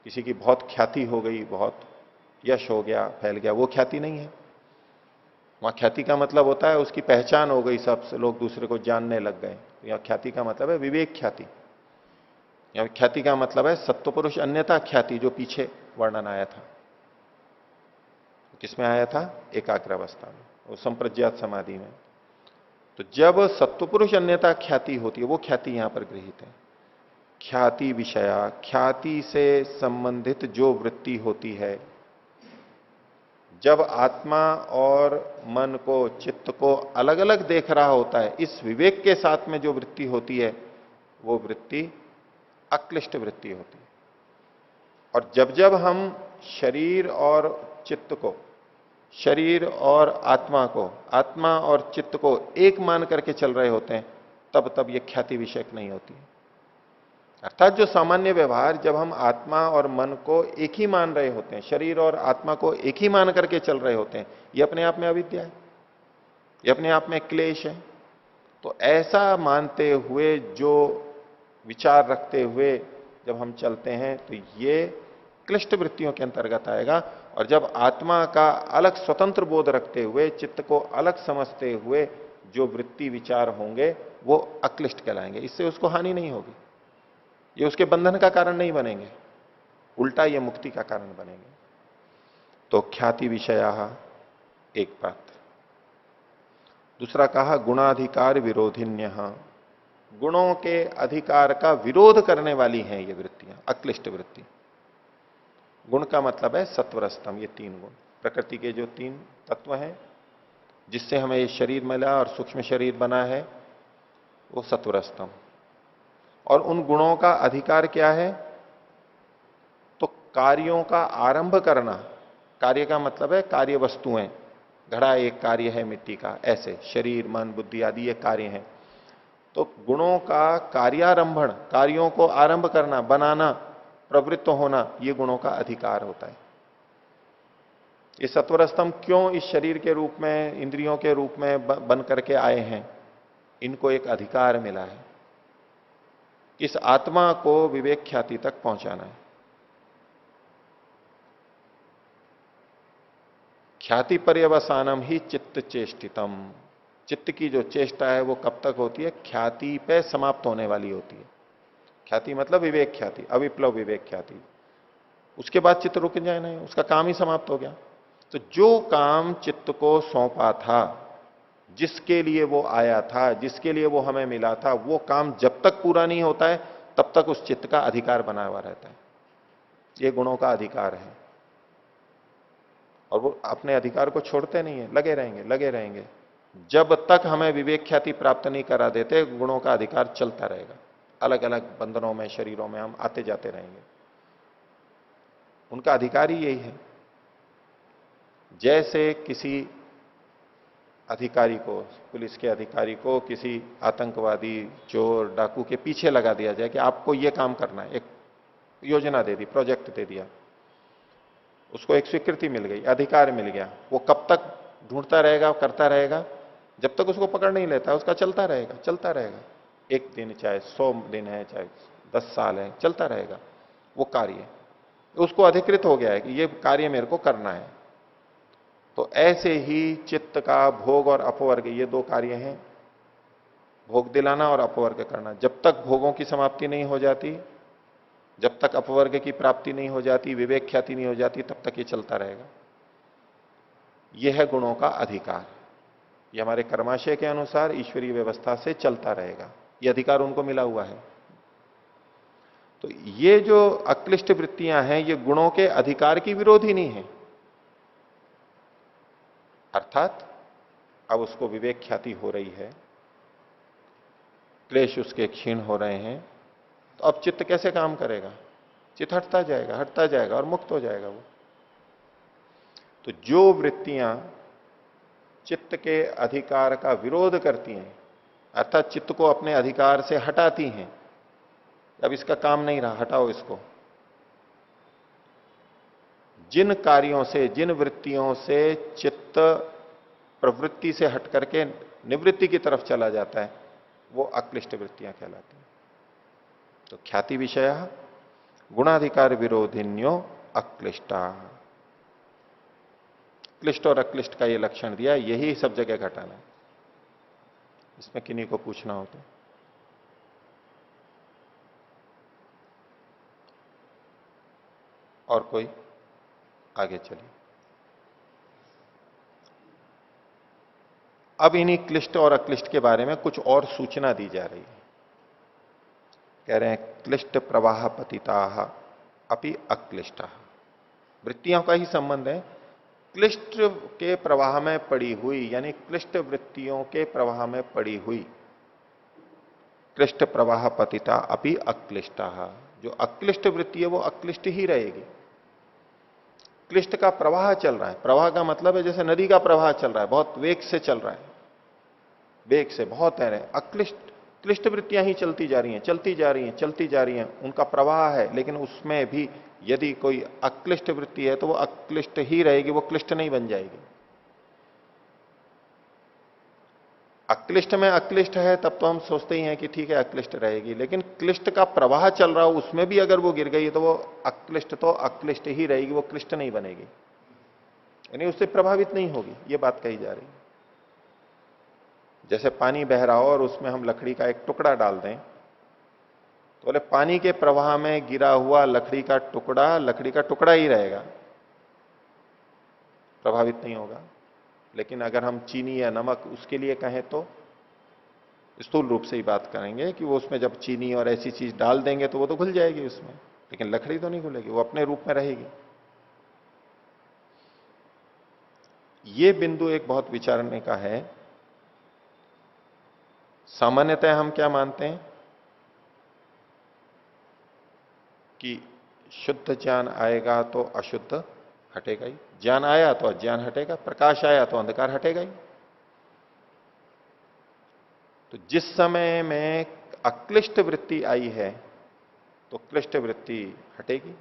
किसी की बहुत ख्याति हो गई, बहुत यश हो गया, फैल गया, वो ख्याति नहीं है। वहां ख्याति का मतलब होता है उसकी पहचान हो गई, सबसे लोग दूसरे को जानने लग गए। या ख्याति का मतलब है विवेक ख्याति, या ख्याति का मतलब है सत्वपुरुष अन्यथा ख्याति, जो पीछे वर्णन आया था। किसमें आया था? एकाग्रावस्था में, वो संप्रज्ञात समाधि में। तो जब सत्वपुरुष अन्यथा ख्याति होती है वो ख्याति यहां पर गृहीत है। ख्याति विषया, ख्याति से संबंधित जो वृत्ति होती है, जब आत्मा और मन को, चित्त को अलग अलग देख रहा होता है, इस विवेक के साथ में जो वृत्ति होती है वो वृत्ति अक्लिष्ट वृत्ति होती है। और जब जब हम शरीर और चित्त को, शरीर और आत्मा को, आत्मा और चित्त को एक मान करके चल रहे होते हैं, तब तब ये ख्याति विषयक नहीं होती है। अर्थात जो सामान्य व्यवहार, जब हम आत्मा और मन को एक ही मान रहे होते हैं, शरीर और आत्मा को एक ही मान करके चल रहे होते हैं, ये अपने आप में अविद्या है, ये अपने आप में क्लेश है। तो ऐसा मानते हुए, जो विचार रखते हुए जब हम चलते हैं तो ये क्लिष्ट वृत्तियों के अंतर्गत आएगा। और जब आत्मा का अलग स्वतंत्र बोध रखते हुए, चित्त को अलग समझते हुए जो वृत्ति विचार होंगे वो अक्लिष्ट कहलाएंगे। इससे उसको हानि नहीं होगी। ये उसके बंधन का कारण नहीं बनेंगे, उल्टा ये मुक्ति का कारण बनेंगे। तो ख्याति विषया एक बात। दूसरा कहा गुणाधिकार विरोधिन्य, गुणों के अधिकार का विरोध करने वाली हैं ये वृत्तियां, अक्लिष्ट वृत्ति। गुण का मतलब है सत्वरस्तम, ये तीन गुण, प्रकृति के जो तीन तत्व हैं जिससे हमें ये शरीर मिला और सूक्ष्म शरीर बना है, वो सत्वरस्तम। और उन गुणों का अधिकार क्या है? तो कार्यों का आरंभ करना। कार्य का मतलब है कार्य वस्तुएं, घड़ा एक कार्य है मिट्टी का, ऐसे शरीर मन बुद्धि आदि ये कार्य हैं। तो गुणों का कार्यारंभण, कार्यों को आरंभ करना, बनाना, प्रवृत्त होना, ये गुणों का अधिकार होता है। ये सत्वरस्तम क्यों इस शरीर के रूप में, इंद्रियों के रूप में बन करके आए हैं? इनको एक अधिकार मिला है, इस आत्मा को विवेक ख्याति तक पहुंचाना है। ख्याति पर्यवसानम ही चित्त चेष्टितम, चित्त की जो चेष्टा है वो कब तक होती है? ख्याति पे समाप्त होने वाली होती है। ख्याति मतलब विवेक ख्याति, अविप्लव विवेक ख्याति। उसके बाद चित्त रुक जाए ना, उसका काम ही समाप्त हो गया। तो जो काम चित्त को सौंपा था, जिसके लिए वो आया था, जिसके लिए वो हमें मिला था, वो काम जब तक पूरा नहीं होता है तब तक उस चित्त का अधिकार बना हुआ रहता है। ये गुणों का अधिकार है और वो अपने अधिकार को छोड़ते नहीं है, लगे रहेंगे लगे रहेंगे। जब तक हमें विवेक ख्याति प्राप्त नहीं करा देते, गुणों का अधिकार चलता रहेगा। अलग अलग बंधनों में, शरीरों में हम आते जाते रहेंगे। उनका अधिकार ही यही है। जैसे किसी अधिकारी को, पुलिस के अधिकारी को किसी आतंकवादी, चोर, डाकू के पीछे लगा दिया जाए कि आपको यह काम करना है, एक योजना दे दी, प्रोजेक्ट दे दिया, उसको एक स्वीकृति मिल गई, अधिकार मिल गया, वो कब तक ढूंढता रहेगा, करता रहेगा? जब तक उसको पकड़ नहीं लेता, उसका चलता रहेगा चलता रहेगा। एक दिन, चाहे 100 दिन है, चाहे 10 साल है, चलता रहेगा वो कार्य। उसको अधिकृत हो गया है कि ये कार्य मेरे को करना है। तो ऐसे ही चित्त का भोग और अपवर्ग, ये दो कार्य हैं, भोग दिलाना और अपवर्ग करना। जब तक भोगों की समाप्ति नहीं हो जाती, जब तक अपवर्ग की प्राप्ति नहीं हो जाती, विवेक ख्याति नहीं हो जाती, तब तक ये चलता रहेगा। यह है गुणों का अधिकार। ये हमारे कर्माशय के अनुसार ईश्वरीय व्यवस्था से चलता रहेगा, ये अधिकार उनको मिला हुआ है। तो ये जो अक्लिष्ट वृत्तियां हैं, ये गुणों के अधिकार की विरोधी नहीं है। अर्थात अब उसको विवेक ख्याति हो रही है, क्लेश उसके क्षीण हो रहे हैं, तो अब चित्त कैसे काम करेगा? चित्त हटता जाएगा और मुक्त हो जाएगा वो। तो जो वृत्तियां चित्त के अधिकार का विरोध करती हैं, अर्थात चित्त को अपने अधिकार से हटाती हैं, अब इसका काम नहीं रहा, हटाओ इसको। जिन कार्यों से, जिन वृत्तियों से चित्त प्रवृत्ति से हट करके निवृत्ति की तरफ चला जाता है, वो अक्लिष्ट वृत्तियां कहलाती हैं। तो ख्याति विषय गुणाधिकार विरोधिन्यो अक्लिष्टा। क्लिष्ट और अक्लिष्ट का ये लक्षण दिया, यही सब जगह घटाना है। इसमें किन्हीं को पूछना हो तो। और कोई? आगे चलिए। अब इन्हीं क्लिष्ट और अक्लिष्ट के बारे में कुछ और सूचना दी जा रही है। कह रहे हैं क्लिष्ट प्रवाह पतिता अपि अक्लिष्टा। वृत्तियों का ही संबंध है। क्लिष्ट के प्रवाह में पड़ी हुई, यानी क्लिष्ट वृत्तियों के प्रवाह में पड़ी हुई, क्लिष्ट प्रवाह पतिता अपि अक्लिष्टा। जो अक्लिष्ट वृत्ति है वो अक्लिष्ट ही रहेगी। क्लिष्ट का प्रवाह चल रहा है, प्रवाह का मतलब है जैसे नदी का प्रवाह चल रहा है, बहुत वेग से चल रहा है, वेग से बहुत तैर रहे हैं। अक्लिष्ट, क्लिष्ट वृत्तियां ही चलती जा रही हैं, चलती जा रही हैं, चलती जा रही हैं, उनका प्रवाह है। लेकिन उसमें भी यदि कोई अक्लिष्ट वृत्ति है तो वो अक्लिष्ट ही रहेगी, वो क्लिष्ट नहीं बन जाएगी। अक्लिष्ट में अक्लिष्ट है तब तो हम सोचते ही हैं कि ठीक है अक्लिष्ट रहेगी, लेकिन क्लिष्ट का प्रवाह चल रहा हो उसमें भी अगर वो गिर गई तो वो अक्लिष्ट तो अक्लिष्ट ही रहेगी, वो क्लिष्ट नहीं बनेगी, यानी उससे प्रभावित नहीं होगी। ये बात कही जा रही है। जैसे पानी बह रहा हो और उसमें हम लकड़ी का एक टुकड़ा डाल दें तो बोले पानी के प्रवाह में गिरा हुआ लकड़ी का टुकड़ा ही रहेगा, प्रभावित नहीं होगा। लेकिन अगर हम चीनी या नमक उसके लिए कहें तो स्थूल रूप से ही बात करेंगे कि वो उसमें जब चीनी और ऐसी चीज डाल देंगे तो वो तो घुल जाएगी उसमें, लेकिन लकड़ी तो नहीं घुलेगी, वो अपने रूप में रहेगी। ये बिंदु एक बहुत विचारने का है। सामान्यतः हम क्या मानते हैं कि शुद्ध ज्ञान आएगा तो अशुद्ध हटेगा ही, ज्ञान आया तो अज्ञान हटेगा, प्रकाश आया तो अंधकार हटेगा ही। तो जिस समय में अक्लिष्ट वृत्ति आई है तो क्लिष्ट वृत्ति हटेगी,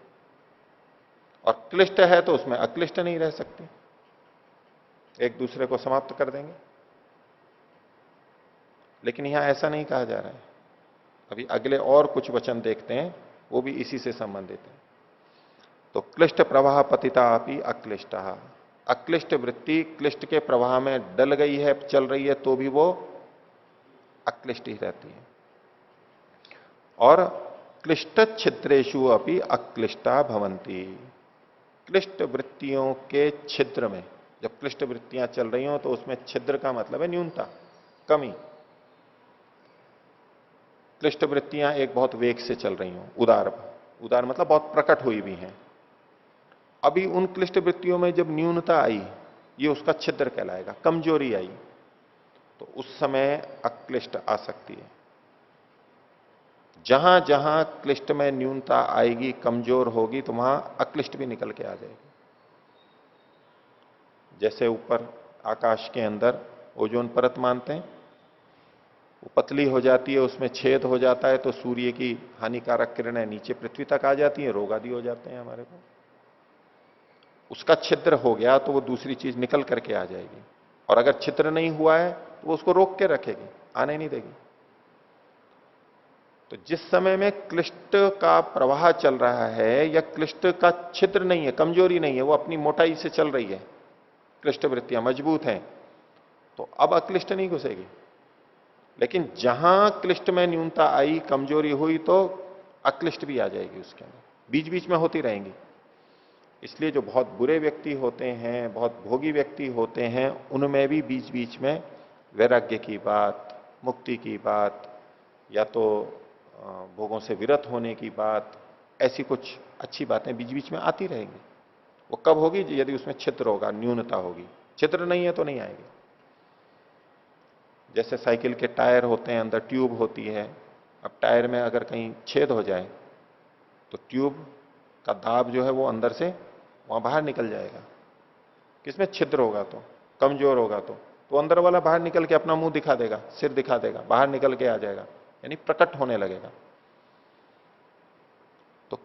और क्लिष्ट है तो उसमें अक्लिष्ट नहीं रह सकती, एक दूसरे को समाप्त कर देंगे। लेकिन यहां ऐसा नहीं कहा जा रहा है। अभी अगले और कुछ वचन देखते हैं, वो भी इसी से संबंधित है। तो क्लिष्ट प्रवाह पतिता अपि अक्लिष्ट, अक्लिष्ट वृत्ति क्लिष्ट के प्रवाह में डल गई है, चल रही है, तो भी वो अक्लिष्ट ही रहती है। और क्लिष्ट छिद्रेशु अपि अक्लिष्टा भवंती, क्लिष्ट वृत्तियों के छिद्र में, जब क्लिष्ट वृत्तियां चल रही हो तो उसमें छिद्र का मतलब है न्यूनता, कमी। क्लिष्ट वृत्तियां एक बहुत वेग से चल रही हो, उदार मतलब बहुत प्रकट हुई भी हैं। अभी उन क्लिष्ट वृत्तियों में जब न्यूनता आई, ये उसका छिद्र कहलाएगा, कमजोरी आई, तो उस समय अक्लिष्ट आ सकती है। जहां जहां क्लिष्ट में न्यूनता आएगी, कमजोर होगी, तो वहां अक्लिष्ट भी निकल के आ जाएगी। जैसे ऊपर आकाश के अंदर ओजोन परत मानते हैं, वो पतली हो जाती है, उसमें छेद हो जाता है, तो सूर्य की हानिकारक किरणें नीचे पृथ्वी तक आ जाती हैं, रोग आदि हो जाते हैं हमारे को। उसका छिद्र हो गया तो वो दूसरी चीज निकल करके आ जाएगी, और अगर छिद्र नहीं हुआ है तो वो उसको रोक के रखेगी, आने नहीं देगी। तो जिस समय में क्लिष्ट का प्रवाह चल रहा है, या क्लिष्ट का छिद्र नहीं है, कमजोरी नहीं है, वो अपनी मोटाई से चल रही है, क्लिष्ट वृत्तियां मजबूत हैं, तो अब अक्लिष्ट नहीं घुसेगी। लेकिन जहां क्लिष्ट में न्यूनता आई, कमजोरी हुई, तो अक्लिष्ट भी आ जाएगी उसके अंदर, बीच बीच में होती रहेंगी। इसलिए जो बहुत बुरे व्यक्ति होते हैं, बहुत भोगी व्यक्ति होते हैं, उनमें भी बीच बीच में वैराग्य की बात, मुक्ति की बात, या तो भोगों से विरत होने की बात, ऐसी कुछ अच्छी बातें बीच बीच में आती रहेंगी। वो कब होगी? यदि उसमें छिद्र होगा, न्यूनता होगी। छिद्र नहीं है तो नहीं आएगी। जैसे साइकिल के टायर होते हैं, अंदर ट्यूब होती है। अब टायर में अगर कहीं छेद हो जाए तो ट्यूब का दाब जो है वो अंदर से वहां बाहर निकल जाएगा। किसमें छिद्र होगा तो, कमजोर होगा तो अंदर वाला बाहर निकल के अपना मुंह दिखा देगा, सिर दिखा देगा, बाहर निकल के आ जाएगा, यानी प्रकट होने लगेगा। तो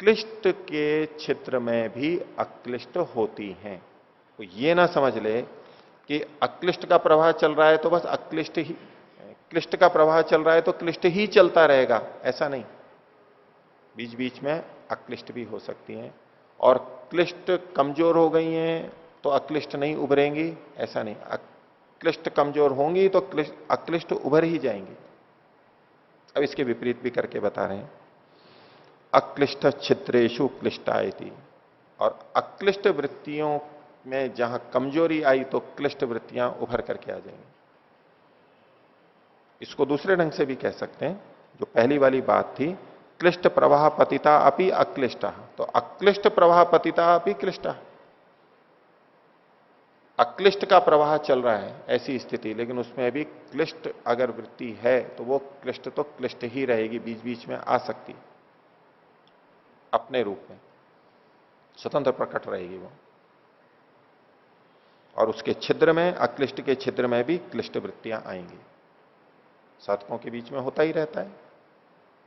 क्लिष्ट के छिद्र में भी अक्लिष्ट होती हैं। तो ये ना समझ ले कि अक्लिष्ट का प्रवाह चल रहा है तो बस अक्लिष्ट ही, क्लिष्ट का प्रवाह चल रहा है तो क्लिष्ट ही चलता रहेगा, ऐसा नहीं। बीच बीच में अक्लिष्ट भी हो सकती हैं, और क्लिष्ट कमजोर हो गई हैं तो अक्लिष्ट नहीं उभरेंगी, ऐसा नहीं। अक्लिष्ट कमजोर होंगी तो अक्लिष्ट उभर ही जाएंगी। अब इसके विपरीत भी करके बता रहे हैं। अक्लिष्ट छिद्रेशु क्लिष्टायति, और अक्लिष्ट वृत्तियों में जहां कमजोरी आई तो क्लिष्ट वृत्तियां उभर करके आ जाएंगी। इसको दूसरे ढंग से भी कह सकते हैं, जो पहली वाली बात थी, क्लिष्ट प्रवाह पतिता अपि अक्लिष्टा, तो अक्लिष्ट प्रवाह पतिता अपि क्लिष्टा। अक्लिष्ट का प्रवाह चल रहा है ऐसी स्थिति, लेकिन उसमें भी क्लिष्ट अगर वृत्ति है तो वो क्लिष्ट तो क्लिष्ट ही रहेगी, बीच बीच में आ सकती, अपने रूप में स्वतंत्र प्रकट रहेगी वो। और उसके छिद्र में, अक्लिष्ट के छिद्र में भी क्लिष्ट वृत्तियां आएंगी। साधकों के बीच में होता ही रहता है।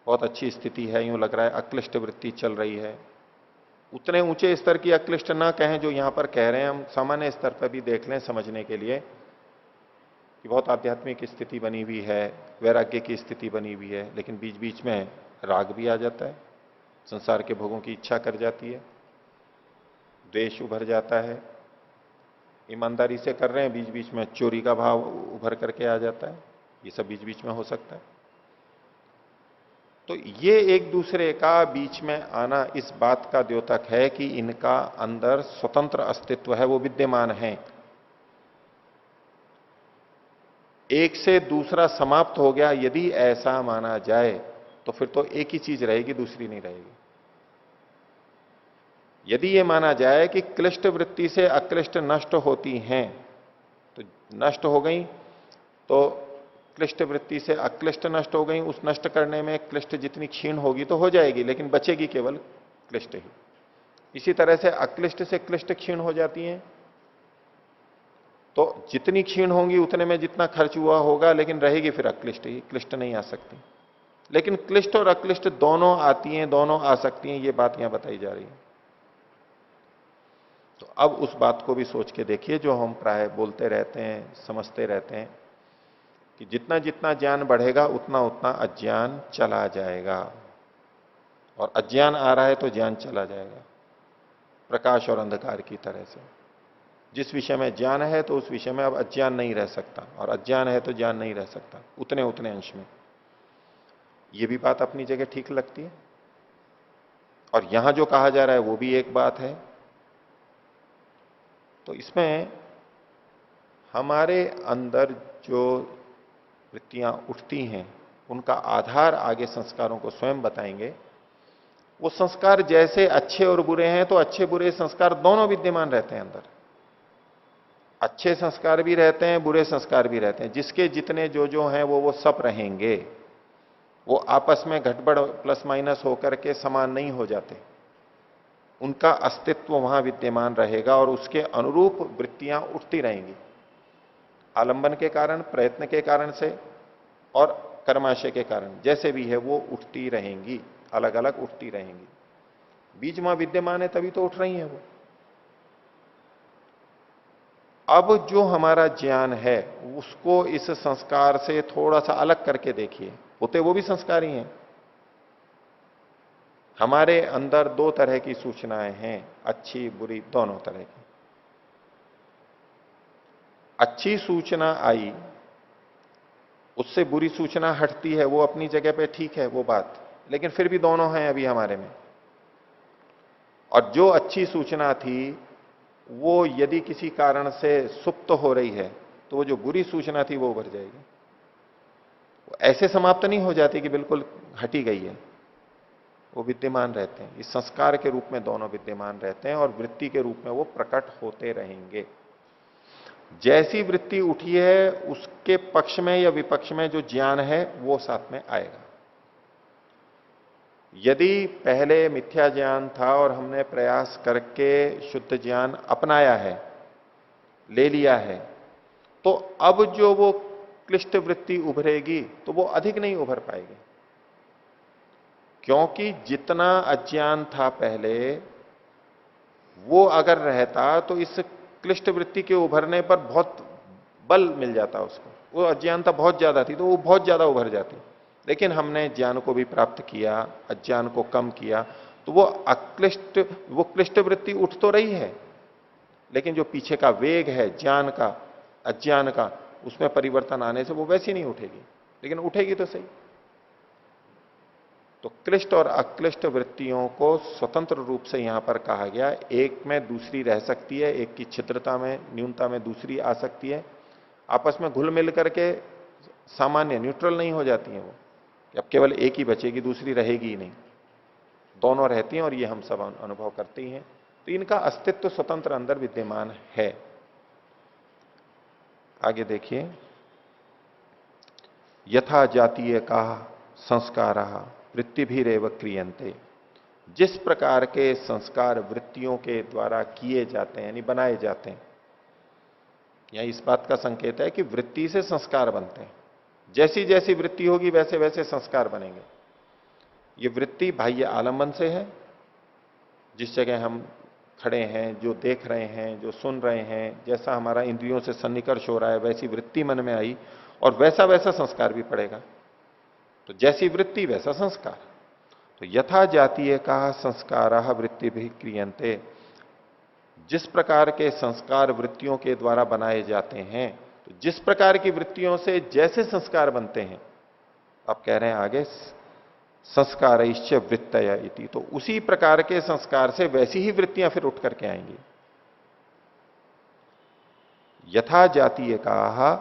बहुत अच्छी स्थिति है, यूं लग रहा है अक्लिष्ट वृत्ति चल रही है। उतने ऊंचे स्तर की अक्लिष्ट ना कहें जो यहां पर कह रहे हैं, हम सामान्य स्तर पर भी देख लें समझने के लिए, कि बहुत आध्यात्मिक स्थिति बनी हुई है, वैराग्य की स्थिति बनी हुई है, लेकिन बीच बीच में राग भी आ जाता है, संसार के भोगों की इच्छा कर जाती है, द्वेष उभर जाता है। ईमानदारी से कर रहे हैं, बीच बीच में चोरी का भाव उभर करके आ जाता है। ये सब बीच बीच में हो सकता है। तो ये एक दूसरे का बीच में आना इस बात का द्योतक है कि इनका अंदर स्वतंत्र अस्तित्व है, वो विद्यमान है। एक से दूसरा समाप्त हो गया यदि ऐसा माना जाए तो फिर तो एक ही चीज रहेगी, दूसरी नहीं रहेगी। यदि यह माना जाए कि क्लिष्ट वृत्ति से अक्लिष्ट नष्ट होती हैं, तो नष्ट हो गई तो क्लिष्ट वृत्ति से अक्लिष्ट नष्ट हो गई, उस नष्ट करने में क्लिष्ट जितनी क्षीण होगी तो हो जाएगी, लेकिन बचेगी केवल क्लिष्ट ही। इसी तरह से अक्लिष्ट से क्लिष्ट क्षीण हो जाती हैं, तो जितनी क्षीण होंगी उतने में जितना खर्च हुआ होगा, लेकिन रहेगी फिर अक्लिष्ट ही, क्लिष्ट नहीं आ सकती। लेकिन क्लिष्ट और अक्लिष्ट दोनों आती हैं, दोनों आ सकती हैं, ये बात यहां बताई जा रही है। तो अब उस बात को भी सोच के देखिए जो हम प्राय बोलते रहते हैं, समझते रहते हैं कि जितना जितना ज्ञान बढ़ेगा उतना उतना अज्ञान चला जाएगा, और अज्ञान आ रहा है तो ज्ञान चला जाएगा, प्रकाश और अंधकार की तरह से। जिस विषय में ज्ञान है तो उस विषय में अब अज्ञान नहीं रह सकता, और अज्ञान है तो ज्ञान नहीं रह सकता, उतने उतने अंश में। यह भी बात अपनी जगह ठीक लगती है, और यहां जो कहा जा रहा है वो भी एक बात है। तो इसमें हमारे अंदर जो वृत्तियां उठती हैं उनका आधार आगे संस्कारों को स्वयं बताएंगे। वो संस्कार जैसे अच्छे और बुरे हैं तो अच्छे बुरे संस्कार दोनों विद्यमान रहते हैं अंदर। अच्छे संस्कार भी रहते हैं, बुरे संस्कार भी रहते हैं। जिसके जितने जो जो हैं वो सब रहेंगे, वो आपस में घटबड़ प्लस माइनस होकर के समान नहीं हो जाते। उनका अस्तित्व वहां विद्यमान रहेगा और उसके अनुरूप वृत्तियां उठती रहेंगी, आलंबन के कारण, प्रयत्न के कारण से और कर्माशय के कारण, जैसे भी है वो उठती रहेंगी, अलग अलग उठती रहेंगी। बीज वहां विद्यमान है तभी तो उठ रही है वो। अब जो हमारा ज्ञान है उसको इस संस्कार से थोड़ा सा अलग करके देखिए, होते वो भी संस्कार ही हैं। हमारे अंदर दो तरह की सूचनाएं हैं, अच्छी बुरी दोनों तरह की। अच्छी सूचना आई, उससे बुरी सूचना हटती है, वो अपनी जगह पे ठीक है वो बात, लेकिन फिर भी दोनों हैं अभी हमारे में। और जो अच्छी सूचना थी वो यदि किसी कारण से सुप्त हो रही है तो वो जो बुरी सूचना थी वो उभर जाएगी। वो ऐसे समाप्त नहीं हो जाती कि बिल्कुल हटी गई है, वो विद्यमान रहते हैं। इस संस्कार के रूप में दोनों विद्यमान रहते हैं और वृत्ति के रूप में वो प्रकट होते रहेंगे। जैसी वृत्ति उठी है उसके पक्ष में या विपक्ष में जो ज्ञान है वो साथ में आएगा। यदि पहले मिथ्या ज्ञान था और हमने प्रयास करके शुद्ध ज्ञान अपनाया है, ले लिया है, तो अब जो वो क्लिष्ट वृत्ति उभरेगी तो वो अधिक नहीं उभर पाएगी, क्योंकि जितना अज्ञान था पहले वो अगर रहता तो इस क्लिष्ट वृत्ति के उभरने पर बहुत बल मिल जाता उसको। वो अज्ञानता बहुत ज्यादा थी तो वो बहुत ज्यादा उभर जाती, लेकिन हमने ज्ञान को भी प्राप्त किया, अज्ञान को कम किया, तो वो क्लिष्ट वृत्ति उठ तो रही है, लेकिन जो पीछे का वेग है ज्ञान का, अज्ञान का, उसमें परिवर्तन आने से वो वैसी नहीं उठेगी, लेकिन उठेगी तो सही। तो क्लिष्ट और अक्लिष्ट वृत्तियों को स्वतंत्र रूप से यहां पर कहा गया। एक में दूसरी रह सकती है, एक की छिद्रता में, न्यूनता में दूसरी आ सकती है, आपस में घुल मिल करके सामान्य न्यूट्रल नहीं हो जाती हैं वो, अब केवल एक ही बचेगी दूसरी रहेगी ही नहीं, दोनों रहती हैं और ये हम सब अनुभव करते ही हैं। तो इनका अस्तित्व स्वतंत्र अंदर विद्यमान है। आगे देखिए, यथा जातीय का संस्कारा वृत्ति भी रेव क्रियन्ते। जिस प्रकार के संस्कार वृत्तियों के द्वारा किए जाते हैं यानी बनाए जाते हैं, यह इस बात का संकेत है कि वृत्ति से संस्कार बनते हैं। जैसी जैसी वृत्ति होगी वैसे वैसे संस्कार बनेंगे। ये वृत्ति बाह्य आलंबन से है, जिस जगह हम खड़े हैं, जो देख रहे हैं, जो सुन रहे हैं, जैसा हमारा इंद्रियों से सन्निकर्ष हो रहा है वैसी वृत्ति मन में आई और वैसा वैसा संस्कार भी पड़ेगा। तो जैसी वृत्ति वैसा संस्कार। तो यथा जातीय का संस्कार वृत्ति भी क्रियन्ते। जिस प्रकार के संस्कार वृत्तियों के द्वारा बनाए जाते हैं, तो जिस प्रकार की वृत्तियों से जैसे संस्कार बनते हैं, अब कह रहे हैं आगे संस्कारैश्च वृत्तय इति। तो उसी प्रकार के संस्कार से वैसी ही वृत्तियां फिर उठ करके आएंगी। यथा जातीय का